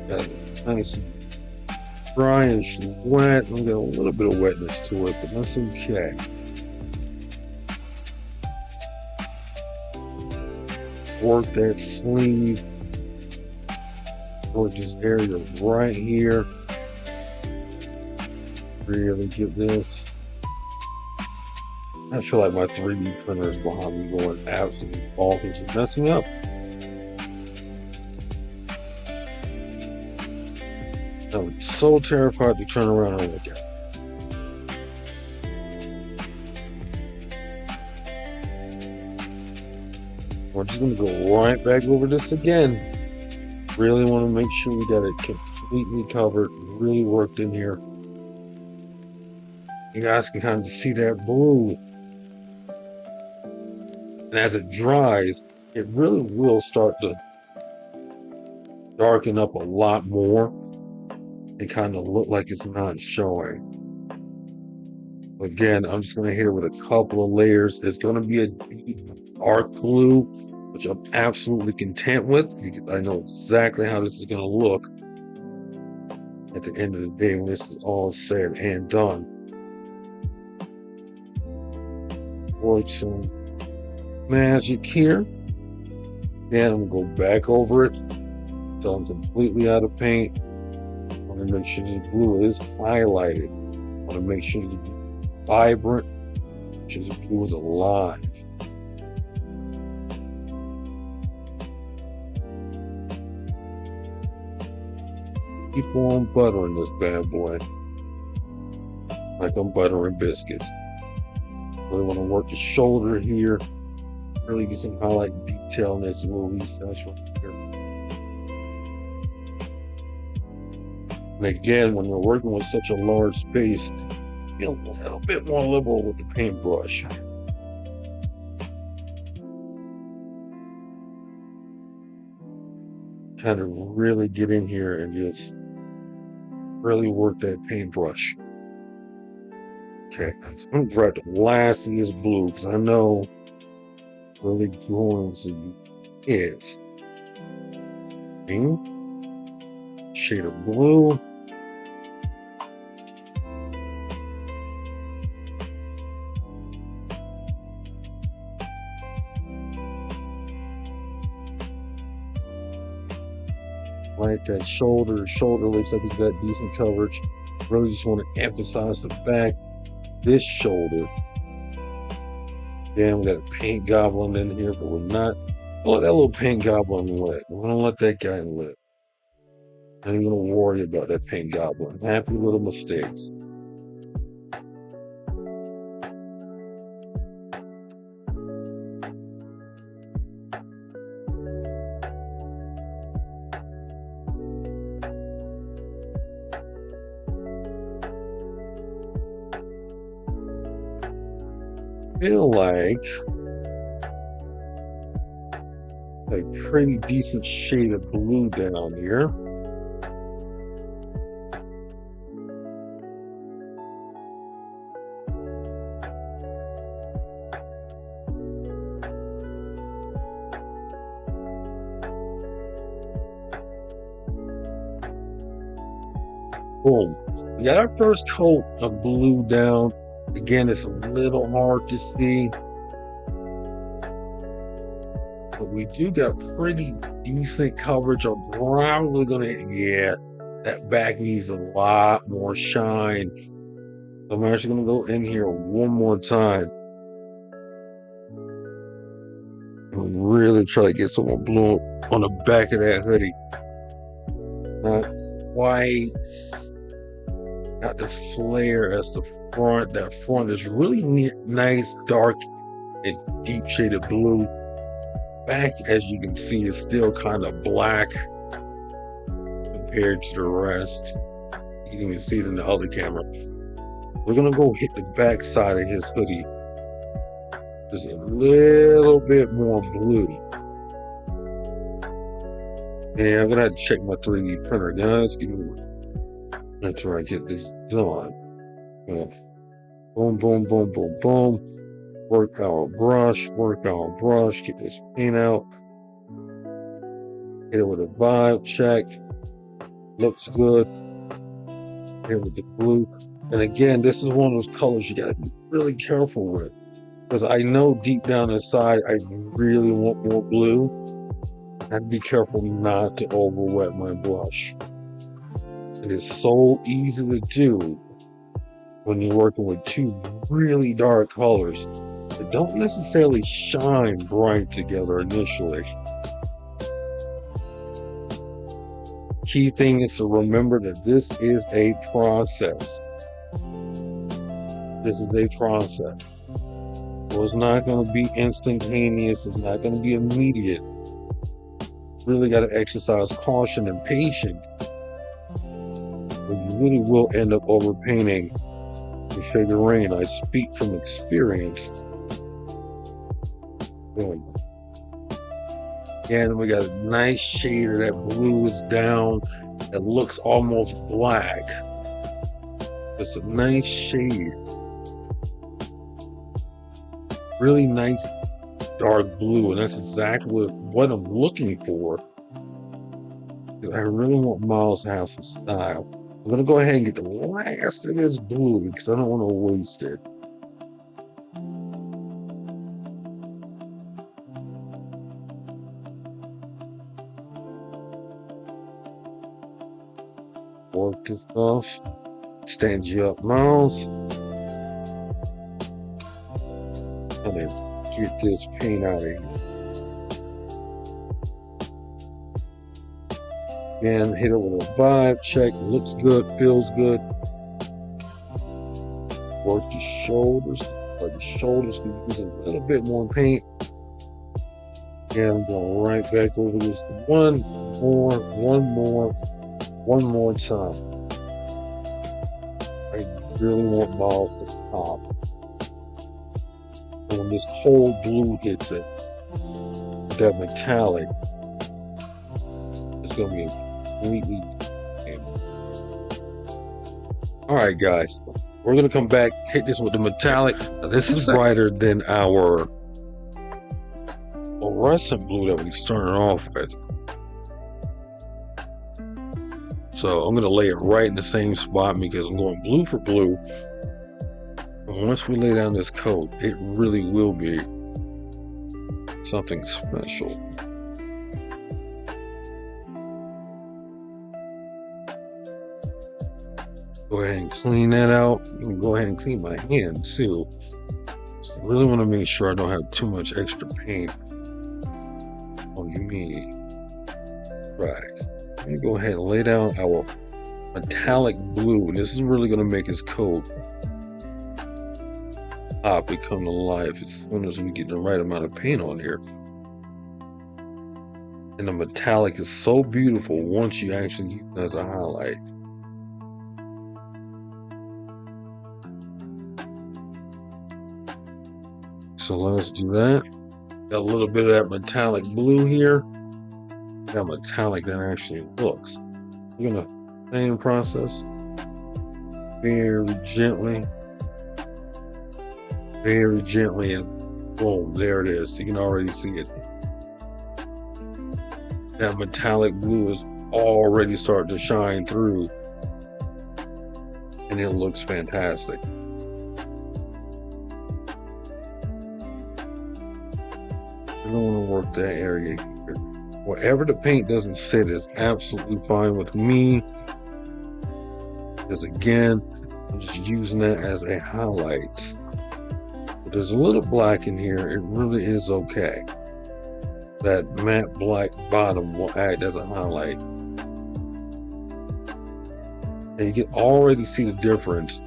Got it nice, dry and wet. I'm getting a little bit of wetness to it, but that's okay. Work that sleeve. Work this area right here. Really get this. I feel like my 3D printer is behind me going absolutely bonkers and messing up. I'm so terrified to turn around and look at it. We're just going to go right back over this again. Really want to make sure we got it completely covered, really worked in here. You guys can kind of see that blue. And as it dries, it really will start to darken up a lot more. It kind of look like it's not showing. Again, I'm just going to hit it with a couple of layers. It's going to be a deep dark blue, which I'm absolutely content with, because I know exactly how this is going to look at the end of the day when this is all said and done. Work some magic here. Then I'm going to go back over it until I'm completely out of paint. I want to make sure this blue is highlighted. I want to make sure it's vibrant. Make sure this blue is alive. Keep on buttering this bad boy like I'm buttering biscuits. Really want to work the shoulder here. Really get some highlight and detail in this little recess right here. And again, when you're working with such a large space, be a little bit more liberal with the paintbrush. Kind of really get in here and just really work that paintbrush. Okay, so I'm gonna grab the last of this blue because I know really going to be it. Shade of blue. Like that shoulder. Shoulder looks like it's got decent coverage. Really just want to emphasize the fact this shoulder. Yeah, we got a paint goblin in here, but we're not. Let that little paint goblin live. We're gonna let that guy live. I ain't gonna worry about that paint goblin. Happy little mistakes. Feel like A pretty decent shade of blue down here. Boom. We got our first coat of blue down. Again, it's a little hard to see, but we do got pretty decent coverage of brown. We're gonna, yeah, that back needs a lot more shine. So I'm actually gonna go in here one more time and really try to get some more blue on the back of that hoodie. Not quite got the flare as the front. That front is really nice, dark and deep shaded blue. Back, as you can see, is still kind of black compared to the rest. You can even see it in the other camera. We're gonna go hit the back side of his hoodie. Just a little bit more blue. And I'm gonna have to check my 3D printer, guys. Give me Let's try to get this done. Boom, boom, boom, boom, boom. Work our brush, get this paint out. Hit it with a vibe check. Looks good. Hit it with the blue. And again, this is one of those colors you gotta be really careful with. Because I know deep down inside I really want more blue. I'd be careful not to overwet my brush. It is so easy to do when you're working with two really dark colors that don't necessarily shine bright together initially. Key thing is to remember that this is a process. This is a process. So it's not going to be instantaneous. It's not going to be immediate. Really got to exercise caution and patience. But you really will end up overpainting the figurine. I speak from experience. Boom. And we got a nice shade of that blue is down. It looks almost black. It's a nice shade. Really nice dark blue, and that's exactly what I'm looking for. Because I really want Miles to have some style. I'm gonna go ahead and get the last of this blue because I don't want to waste it. Work this off. Stand you up, Miles. And then get this paint out of here. Again, hit it with a vibe check. Looks good, feels good. Work the shoulders. Or the shoulders can use a little bit more paint. And I'm going right back over this one more time. I really want Miles to pop. And when this cold blue hits it, that metallic, it's going to be completely different. All right, guys, we're going to come back, hit this with the metallic. Now, this is brighter than our fluorescent blue that we started off with. So I'm going to lay it right in the same spot because I'm going blue for blue. And once we lay down this coat, it really will be something special. Go ahead and clean that out. You can go ahead and clean my hand too. So I really want to make sure I don't have too much extra paint on me. Right. Let me go ahead and lay down our metallic blue. And this is really going to make his coat pop and come to life as soon as we get the right amount of paint on here. And the metallic is so beautiful once you actually use it as a highlight. So let's do that. Got a little bit of that metallic blue here. How metallic that actually looks. We're gonna same process. Very gently, and boom, there it is. You can already see it. That metallic blue is already starting to shine through, and it looks fantastic. I don't want to work that area here. Wherever the paint doesn't sit is absolutely fine with me, because again, I'm just using that as a highlight. But there's a little black in here. It really is okay. That matte black bottom will act as a highlight. And you can already see the difference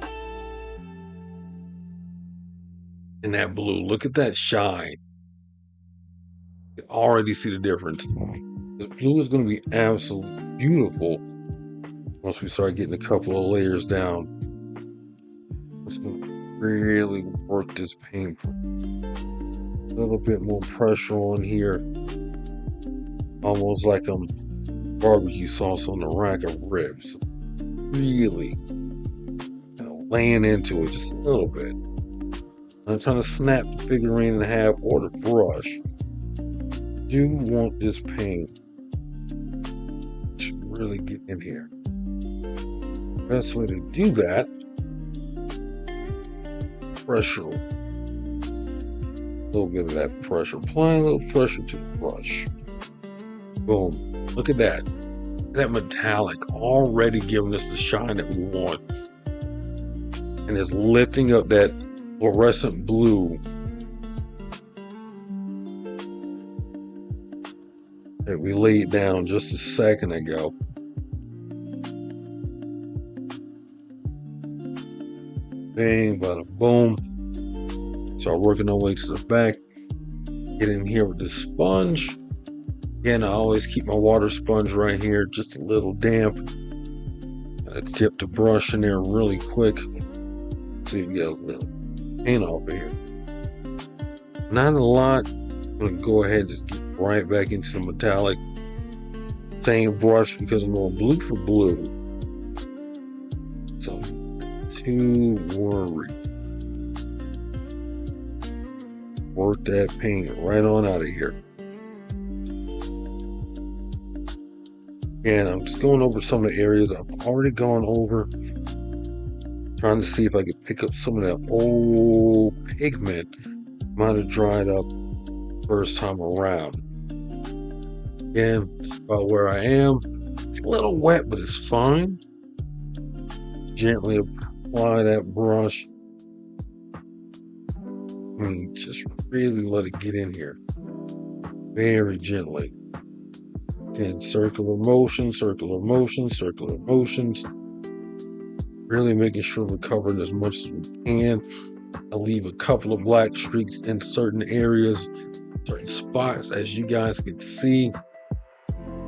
in that blue. Look at that shine. You can already see the difference. This blue is going to be absolutely beautiful once we start getting a couple of layers down. Let's really work this paint. A little bit more pressure on here. Almost like I'm barbecue sauce on the rack of ribs. Really laying into it just a little bit. I'm trying to snap the figurine in half or the brush. Do want this paint to really get in here. Best way to do that, pressure. A little bit of that pressure. Applying a little pressure to the brush. Boom. Look at that. That metallic already giving us the shine that we want. And it's lifting up that fluorescent blue that we laid down just a second ago. Bang, bada boom. Start working our way to the back. Get in here with the sponge. Again, I always keep my water sponge right here, just a little damp. I dip the brush in there really quick. See if we get a little paint off of here. Not a lot. I'm going to go ahead and just get right back into the metallic. Same brush because I'm going blue for blue. So, not too worried. Work that paint right on out of here. And I'm just going over some of the areas I've already gone over. Trying to see if I could pick up some of that old pigment. Might have dried up first time around. Again, it's about where I am. It's a little wet, but it's fine. Gently apply that brush. And just really let it get in here. Very gently. Again, circular motions. Really making sure we're covering as much as we can. I leave a couple of black streaks in certain areas, certain spots, as you guys can see.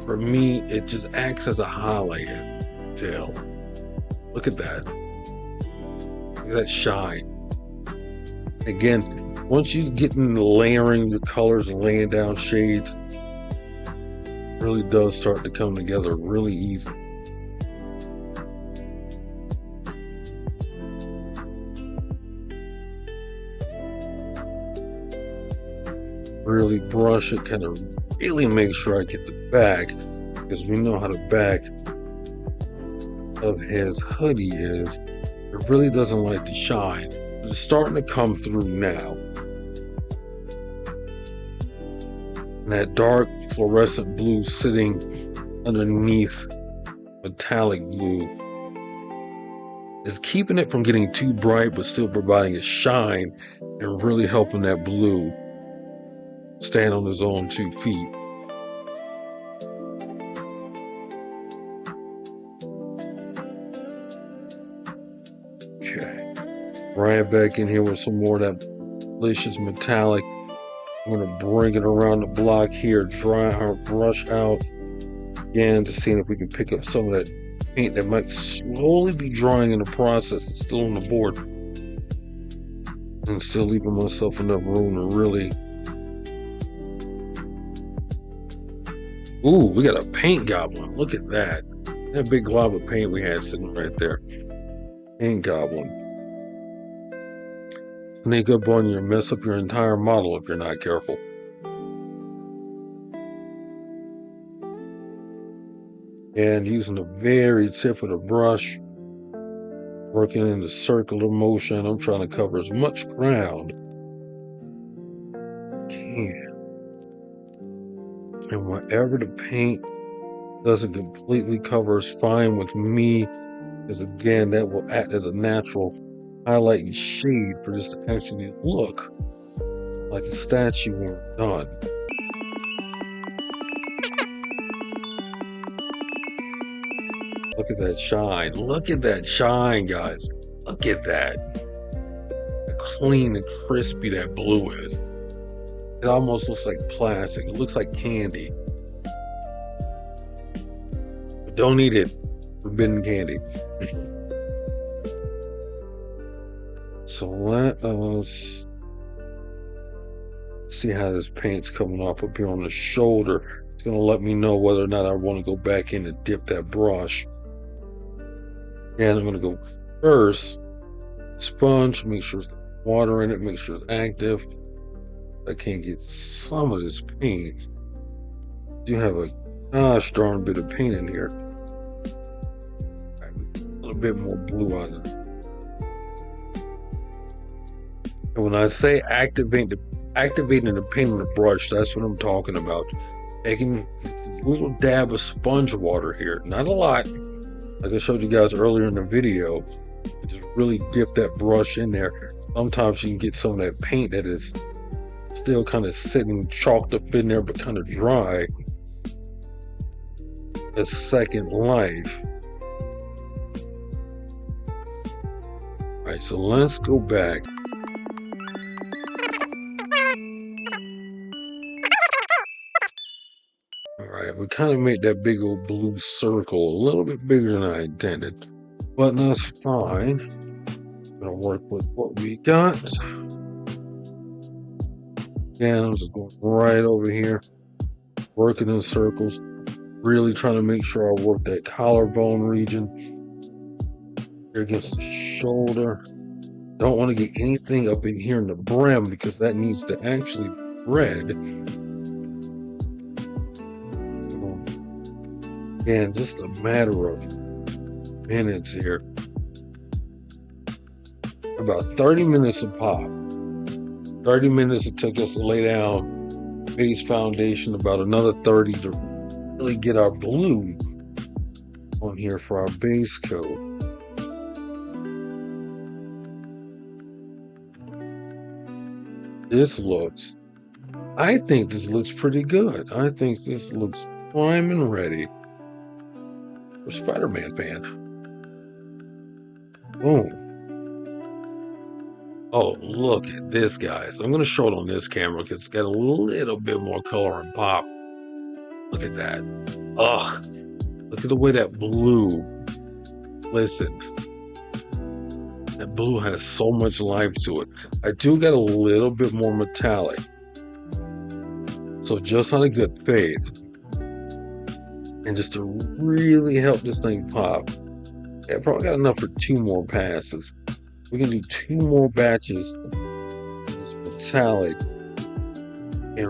For me, it just acts as a highlighter. Detail. Look at that. Look at that shine. Again, once you get into layering the colors and laying down shades, it really does start to come together really easy. Really brush it, kind of really make sure I get the back, because we know how the back of his hoodie is. It really doesn't like to shine, but it's starting to come through now. And that dark fluorescent blue sitting underneath metallic blue is keeping it from getting too bright, but still providing a shine and really helping that blue stand on his own 2 feet. Okay. Right back in here with some more of that delicious metallic. I'm going to bring it around the block here, dry our brush out again to see if we can pick up some of that paint that might slowly be drying in the process. It's still on the board. And still leaving myself enough room to really Ooh, we got a paint goblin. Look at that. That big glob of paint we had sitting right there. Paint goblin. Sneak up on you and mess up your entire model if you're not careful. And using the very tip of the brush, working in the circular motion, I'm trying to cover as much ground as I can. And wherever the paint doesn't completely cover is fine with me, because again, that will act as a natural highlighting shade for this to actually look like a statue when we're done. Look at that shine. Look at that shine, guys. Look at that. How clean and crispy that blue is. It almost looks like plastic. It looks like candy. But don't eat it. Forbidden candy. So let us see how this paint's coming off up here on the shoulder. It's going to let me know whether or not I want to go back in and dip that brush. And I'm going to go first, sponge, make sure there's water in it, make sure it's active. I can't get some of this paint. I do have a gosh darn bit of paint in here. A little bit more blue on it. And when I say activating the paint on the brush, that's what I'm talking about. Taking this little dab of sponge water here, not a lot. Like I showed you guys earlier in the video, just really dip that brush in there. Sometimes you can get some of that paint that is still kind of sitting chalked up in there, but kind of dry. A second life. All right, so let's go back. Alright, we kind of made that big old blue circle a little bit bigger than I intended, but that's fine. I'm gonna work with what we got. Again, I'm just going right over here, working in circles, really trying to make sure I work that collarbone region here against the shoulder. Don't want to get anything up in here in the brim because that needs to actually be red. And just a matter of minutes here. About 30 minutes a pop. 30 minutes it took us to lay down base foundation, about another 30 to really get our blue on here for our base coat. I think this looks pretty good. I think this looks prime and ready. Spider-Man fan. Boom. Oh, look at this, guys. I'm going to show it on this camera because it's got a little bit more color and pop. Look at that. Ugh. Look at the way that blue glistens. That blue has so much life to it. I do got a little bit more metallic. So just out of good faith, and just to really help this thing pop, I probably got enough for 2 more passes. We can do 2 more batches of this metallic and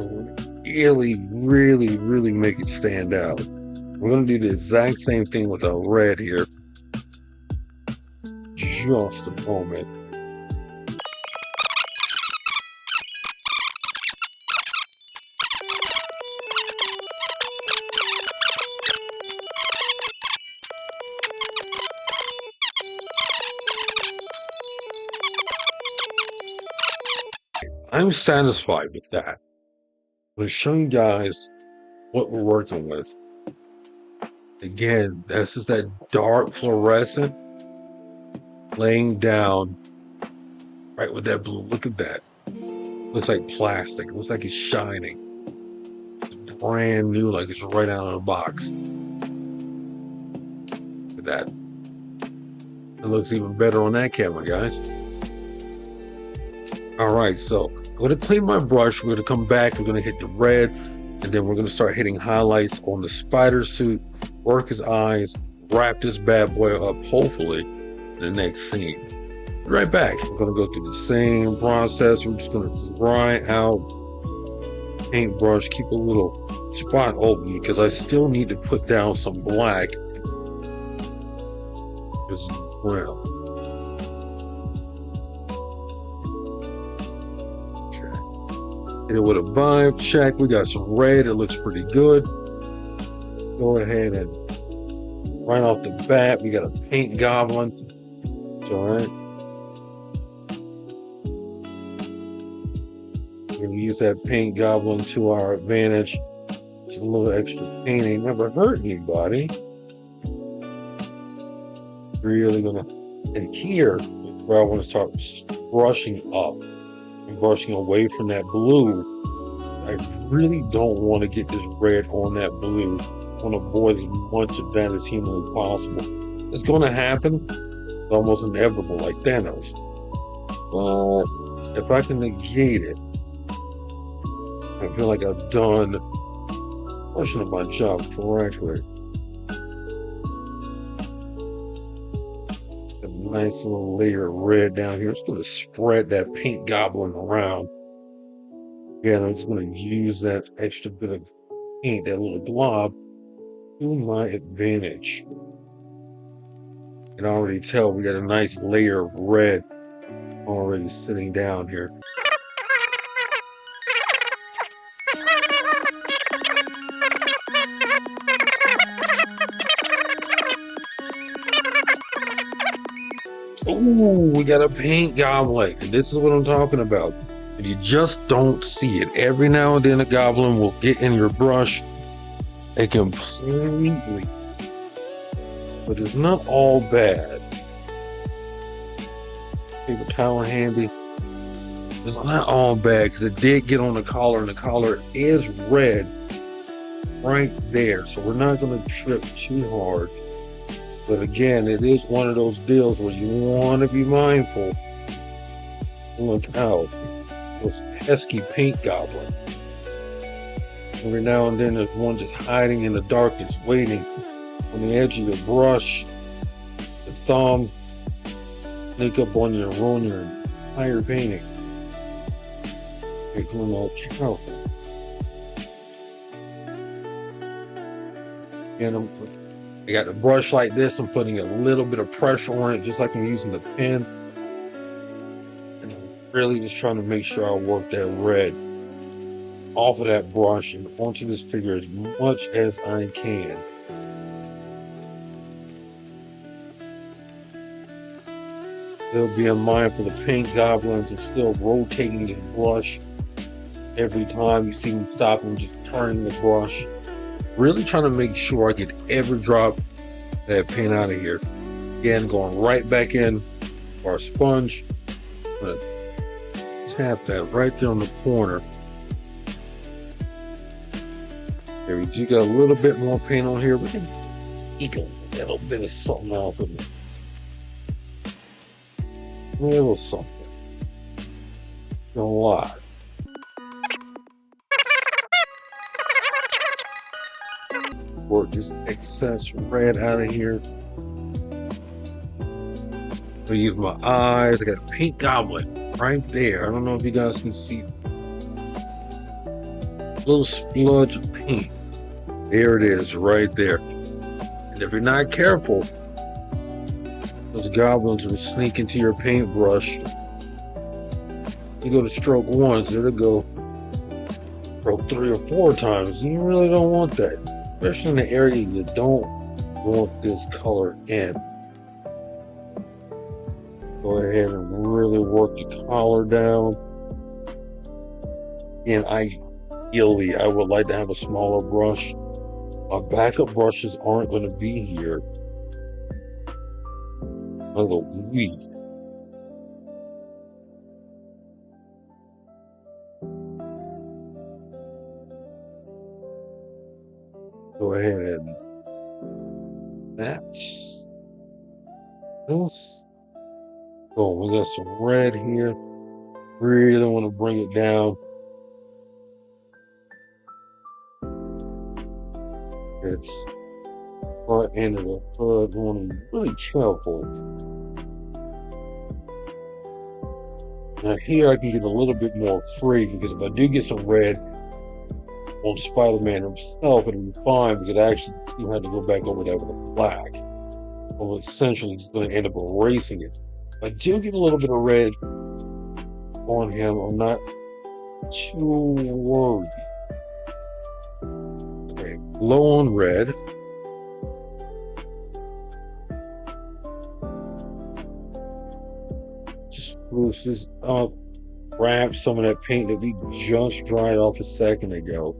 really make it stand out. We're going to do the exact same thing with our red here. Just a moment. I'm satisfied with that. I'm going to show you guys what we're working with. Again, this is that dark fluorescent laying down right with that blue. Look at that. Looks like plastic. It looks like it's shining. It's brand new, like it's right out of the box. Look at that. It looks even better on that camera, guys. All right, so I'm going to clean my brush. We're going to come back. We're going to hit the red. And then we're going to start hitting highlights on the spider suit, work his eyes, wrap this bad boy up, hopefully, in the next scene. Right back. We're going to go through the same process. We're just going to dry out, paintbrush, keep a little spot open because I still need to put down some black as well. Okay. Hit it with a vibe check. We got some red. It looks pretty good. Go ahead and right off the bat, we got a paint goblin. It's all right. We're going to use that paint goblin to our advantage. It's a little extra paint. Ain't never hurt anybody. Really gonna, and here where I want to start brushing up and brushing away from that blue. I really don't want to get this red on that blue. I want to avoid as much of that as humanly possible. It's going to happen. It's almost inevitable, like Thanos. But if I can negate it, I feel like I've done a portion of my job correctly. A nice little layer of red down here. It's going to spread that paint goblin around. Again, I'm just going to use that extra bit of paint, that little blob, to my advantage. You can already tell we got a nice layer of red already sitting down here. Ooh, we got a paint goblin. And this is what I'm talking about. And you just don't see it. Every now and then a goblin will get in your brush and completely. But it's not all bad. Paper towel handy. It's not all bad because it did get on the collar, and the collar is red right there. So we're not going to trip too hard. But again, it is one of those deals where you want to be mindful. Look out. Those pesky paint goblin. Every now and then there's one just hiding in the darkness, waiting on the edge of your brush. The thumb sneak up on you and ruin your entire painting. Make them all careful. And I got the brush like this. I'm putting a little bit of pressure on it, just like I'm using the pen. And I'm really just trying to make sure I work that red off of that brush and onto this figure as much as I can. Still being mindful of the paint goblins and still rotating the brush every time you see me stop and just turning the brush. Really trying to make sure I get every drop of that paint out of here. Again, going right back in for our sponge. I'm gonna tap that right there on the corner. There we do got a little bit more paint on here. We can eke a little bit of something off of it. A little something. A lot. Work this excess red out of here. I use my eyes. I got a paint goblin right there. I don't know if you guys can see. A little spludge of paint. There it is, right there. And if you're not careful, those goblins will sneak into your paintbrush. You go to stroke once, it'll go stroke 3 or 4 times. You really don't want that, especially in the area you don't want this color in. Go ahead and really work the collar down. And ideally, I would like to have a smaller brush. My backup brushes aren't going to be here. A little weak. Go ahead and match this. Oh, we got some red here. Really want to bring it down. its front end of the hood. I want to be really careful. Now here I can get a little bit more free, because if I do get some red on Spider-Man himself, it'll be fine, because I actually do have to go back over that with a black. Well, essentially it's going to end up erasing it. If I do get a little bit of red on him, I'm not too worried. Okay, low on red. Spruce this up, grab some of that paint that we just dried off a second ago.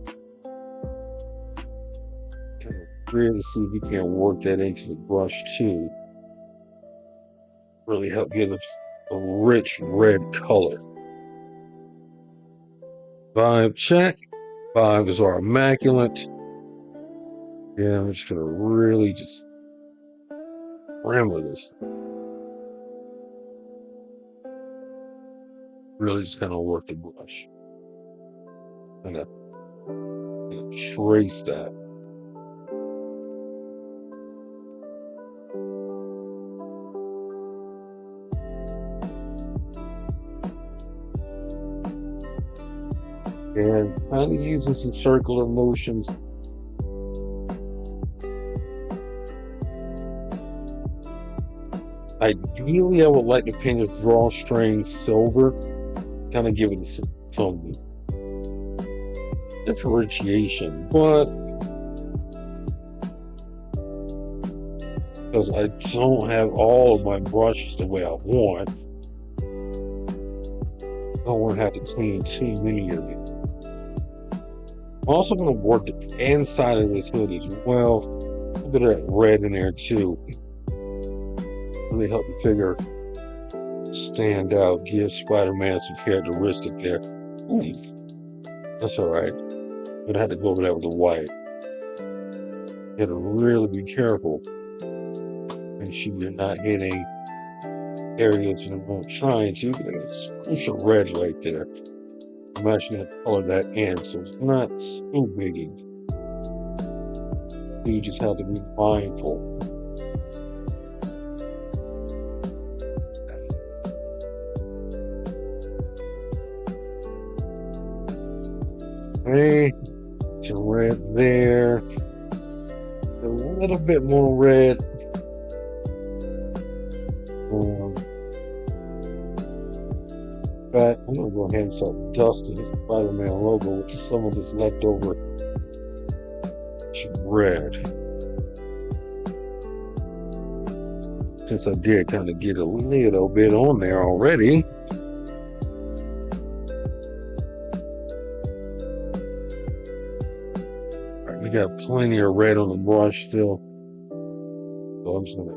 Kind of really see if we can work that into the brush too. Really help give us a rich red color. Vibe check. Vibes are immaculate. Yeah, I'm just gonna really just ram with this. Really just kind of work the brush. Kind of trace that. And kind of using some circular motions. Ideally, I would like to paint a drawstring silver, kind of give it some differentiation, but because I don't have all of my brushes the way I want, I don't want to have to clean too many of it. I'm also going to work the inside of this hood as well. A little bit of that red in there too. Really help the figure stand out, give Spider-Man some characteristic there. Ooh, that's all right. I'm gonna have to go over that with the white. You have to really be careful. Make sure you're not hitting areas you're not trying to. It's a red right there. I'm actually gonna color that in, so it's not too biggie. You just have to be mindful. Okay, some red there. A little bit more red. But I'm gonna go ahead and start dusting this Spider-Man logo with some of this leftover red. Since I did kind of get a little bit on there already. We got plenty of red on the brush still. So I'm just gonna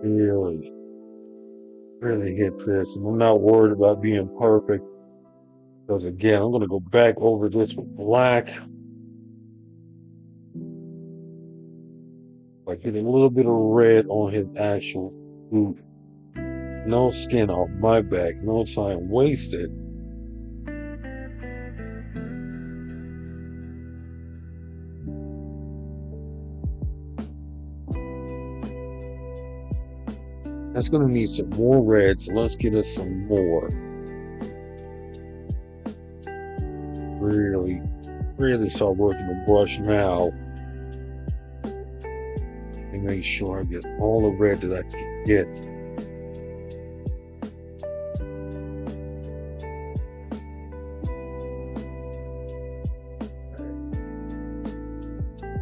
really hit this. And I'm not worried about being perfect, because again, I'm gonna go back over this with black. Like getting a little bit of red on his actual boot. No skin off my back, no time wasted. That's gonna need some more red, so let's get us some more. Really start working the brush now. And make sure I get all the red that I can get.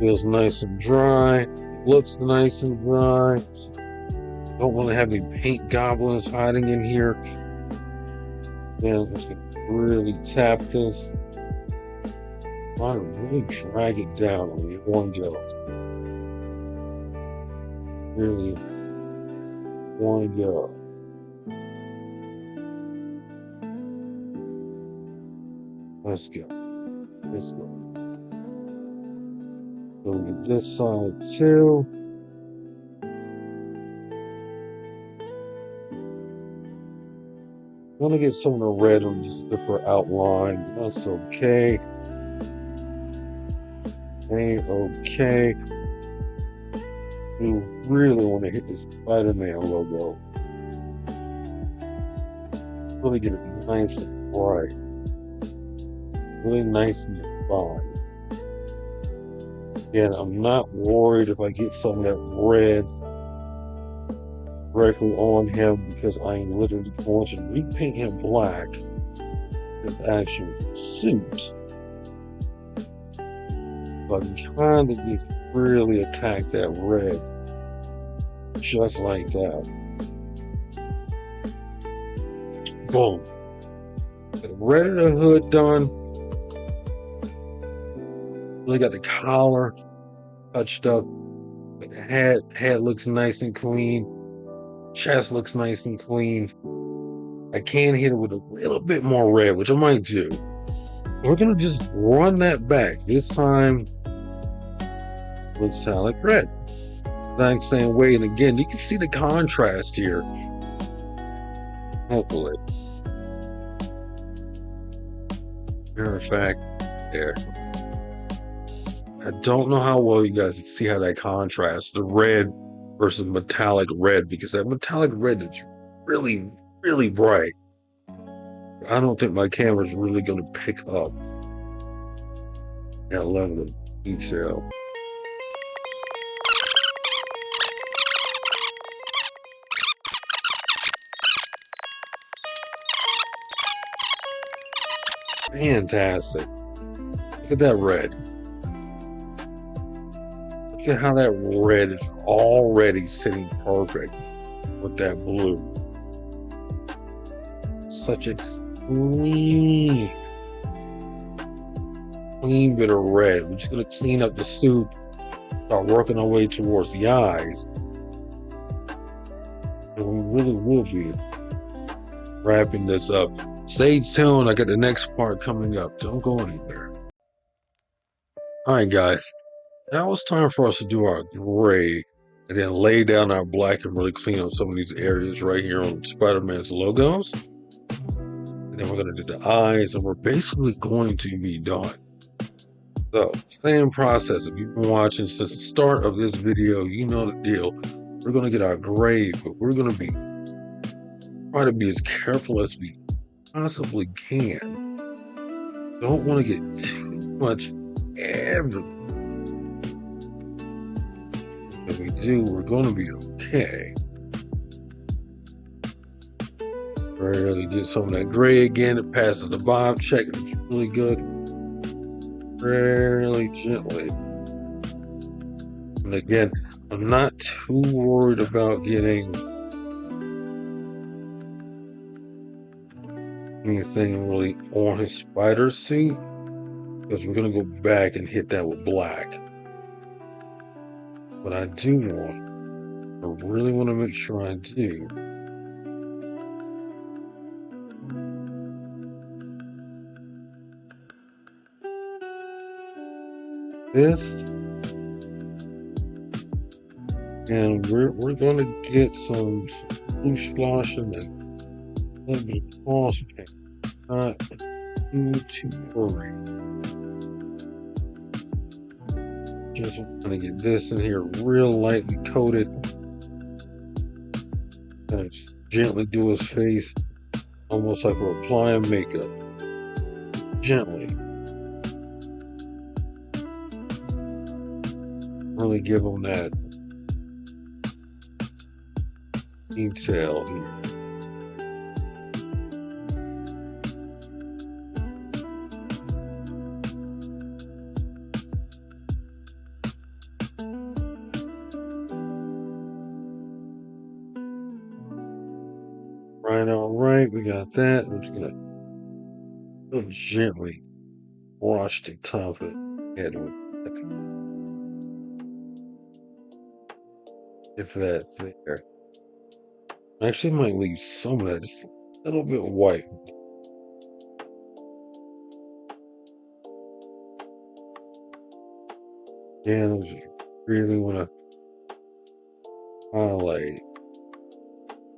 Feels nice and dry. Looks nice and dry. Don't want to have any paint goblins hiding in here. Then I'm just gonna really tap this. I want to really drag it down on the one go. Really one go. Let's go. Let's go. So we get this side too. I want to get some of the red on the zipper outline. That's okay. Okay. You really want to hit this Spider-Man logo. Really get it nice and bright. Really nice and defined. Again, I'm not worried if I get some of that red directly on him because I am literally going to repaint him black with actual suit. But kind of just really attack that red just like that. Boom. Got the red of the hood done. Really got the collar touched up. The head looks nice and clean. Chest looks nice and clean. I can hit it with a little bit more red, which I might do. We're gonna just run that back. This time with metallic red. Exact same way, and again, you can see the contrast here. Hopefully. Matter of fact, there. I don't know how well you guys can see how that contrasts the red versus metallic red, because that metallic red is really, really bright. I don't think my camera's really going to pick up that level of detail. Fantastic. Look at that red. Look at how that red is already sitting perfect with that blue. Such a clean bit of red. We're just going to clean up the suit, start working our way towards the eyes. And we really will be wrapping this up. Stay tuned. I got the next part coming up. Don't go anywhere. Alright guys, now it's time for us to do our gray and then lay down our black and really clean up some of these areas right here on Spider-Man's logos. And then we're going to do the eyes, and we're basically going to be done. So, same process. If you've been watching since the start of this video, you know the deal. We're going to get our gray, but we're going to try to be as careful as we possibly can. Don't want to get too much everywhere. If we do, we're going to be okay. Really get some of that gray again. It passes the vibe check. It's really good. Really gently. And again, I'm not too worried about getting anything really on his spider suit, because we're going to go back and hit that with black. But I do want, I really want to make sure I do, this, and we're going to get some blue splashing and a little bit of cross paint. Not too worried. Just want to get this in here real lightly coated. Kind of gently do his face, almost like we're applying makeup. Gently. Really give him that detail here. Right, all right, we got that. We're just gonna gently wash the top of the head with if that's there. Actually, might leave some of that, just a little bit white. Yeah, I just really want to highlight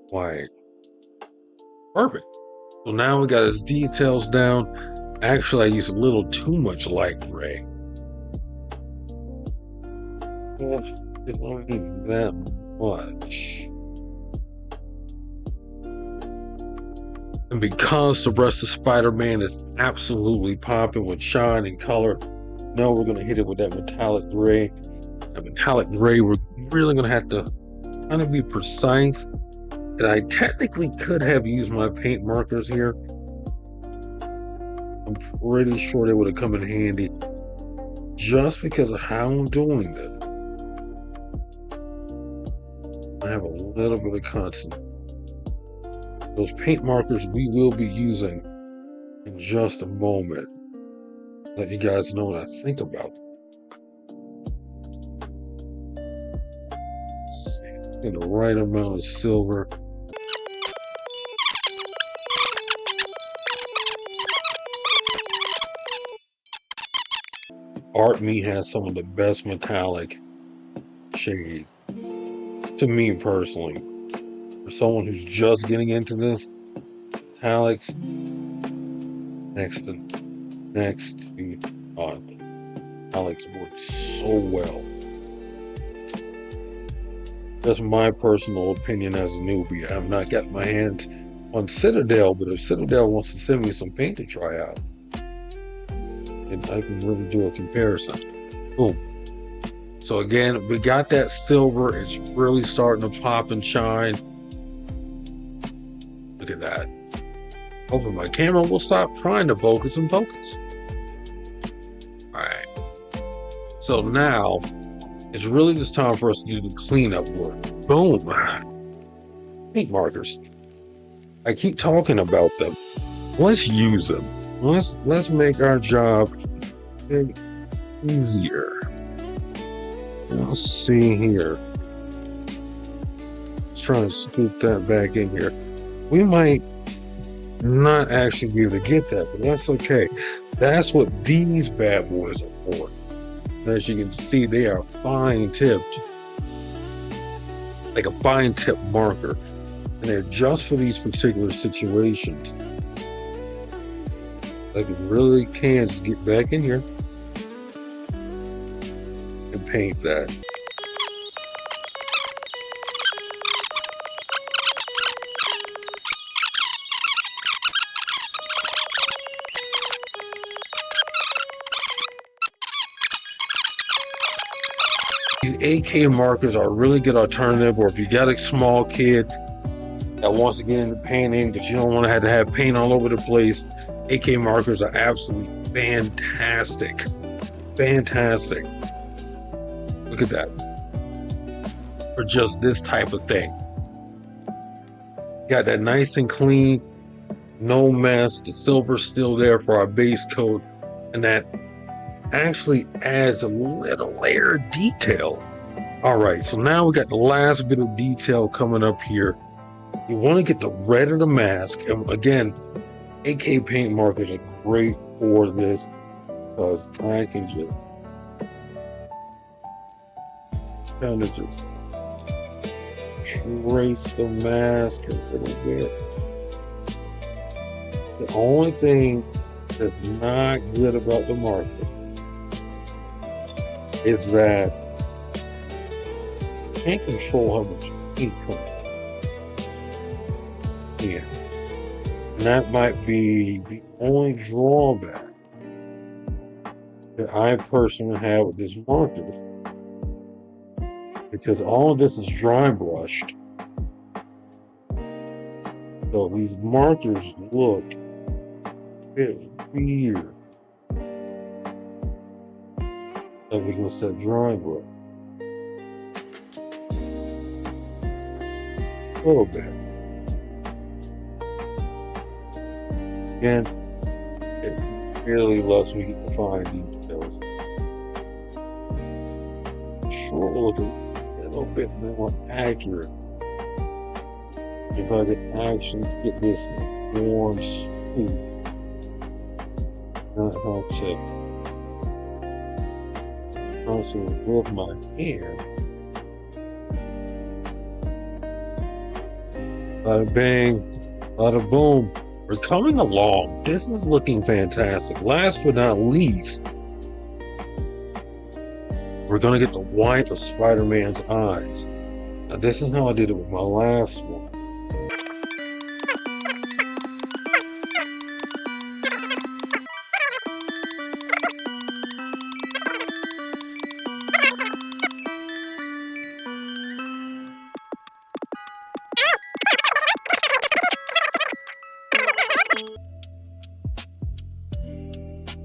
white. Perfect. So now we got his details down. Actually, I used a little too much light gray. It don't need that much. And because the rest of Spider-Man is absolutely popping with shine and color, now we're going to hit it with that metallic gray. That metallic gray, we're really going to have to kind of be precise. And I technically could have used my paint markers here. I'm pretty sure they would have come in handy just because of how I'm doing this. I have a little bit of constant. Those paint markers we will be using in just a moment. Let you guys know what I think about them. In the right amount of silver. Art Me has some of the best metallic shade, to me personally. For someone who's just getting into this, metallics next to metallics work so well. That's my personal opinion as a newbie. I have not got my hands on Citadel, but if Citadel wants to send me some paint to try out, and I can really do a comparison. Boom. So again, we got that silver. It's really starting to pop and shine. Look at that. Hopefully my camera will stop trying to focus and focus. All right. So now it's really just time for us to do the cleanup work. Boom. Paint markers. I keep talking about them. Let's use them. Let's make our job easier. Let's see here. Let's try to scoop that back in here. We might not actually be able to get that, but that's okay. That's what these bad boys are for. As you can see, they are fine tipped, like a fine tip marker, and they're just for these particular situations. Like it really can just get back in here and paint that. These AK markers are a really good alternative, or if you got a small kid that wants to get into painting but you don't want to have paint all over the place, AK markers are absolutely fantastic. Fantastic. Look at that. For just this type of thing. Got that nice and clean, no mess. The silver's still there for our base coat, and that actually adds a little layer of detail. All right, so now we got the last bit of detail coming up here. You want to get the red of the mask, and again, AK paint markers are great for this because I can just kind of just trace the mask a little bit. The only thing that's not good about the marker is that you can't control how much ink comes in. And that might be the only drawback that I personally have with this marker, because all of this is dry brushed. So these markers look a bit weird. So we can set dry brush. A little bit. Again, it really lets me get the fine details. Sure, look a little bit more accurate. If I could actually get this warm scoop, not how to also with my hand. Bada bang, bada boom. We're coming along. This is looking fantastic. Last but not least, We're gonna get the white of Spider-Man's eyes. Now this is how I did it with my last one.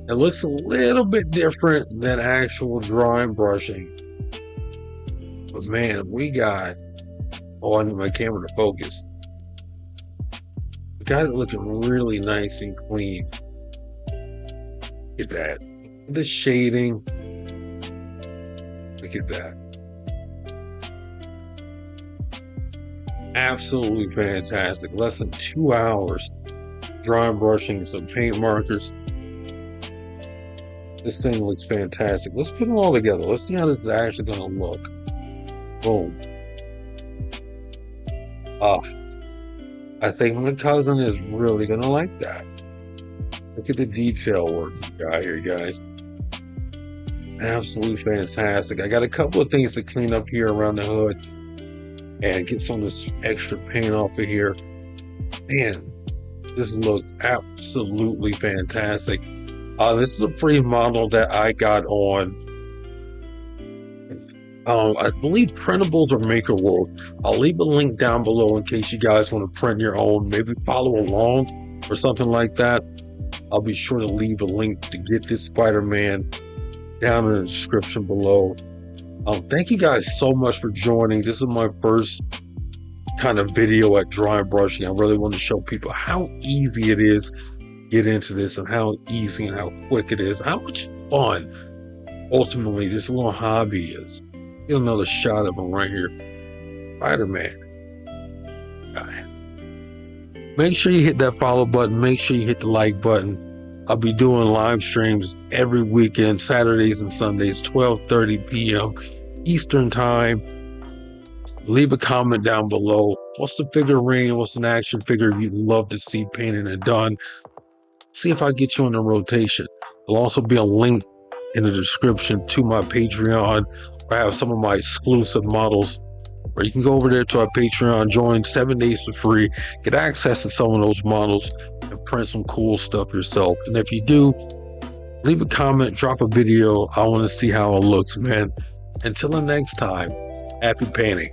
It looks a little bit different than actual drawing brushing. But man, we got, oh, I need my camera to focus. We got it looking really nice and clean. Look at that. The shading. Look at that. Absolutely fantastic. Less than 2 hours. Drawing brushing, some paint markers. This thing looks fantastic. Let's put them all together. Let's see how this is actually going to look. Boom. I think my cousin is really going to like that. Look at the detail work we got here, guys. Absolutely fantastic. I got a couple of things to clean up here around the hood and get some of this extra paint off of here. Man, this looks absolutely fantastic. This is a free model that I got on, I believe, Printables or Maker World. I'll leave a link down below in case you guys want to print your own, maybe follow along or something like that. I'll be sure to leave a link to get this Spider-Man down in the description below. Thank you guys so much for joining. This is my first kind of video at drawing brushing. I really want to show people how easy it is get into this and how easy and how quick it is, how much fun ultimately this little hobby is. Get another shot of him right here. Spider-Man guy. Make sure you hit that follow button. Make sure you hit the like button. I'll be doing live streams every weekend, Saturdays and Sundays, 12:30 p.m. Eastern time. Leave a comment down below. What's the figurine? What's an action figure you'd love to see painted and done? See if I get you on the rotation. There'll also be a link in the description to my Patreon, where I have some of my exclusive models, where you can go over there to our Patreon, join 7 days for free, get access to some of those models, and print some cool stuff yourself. And if you do, leave a comment, drop a video. I want to see how it looks, man. Until the next time, happy painting.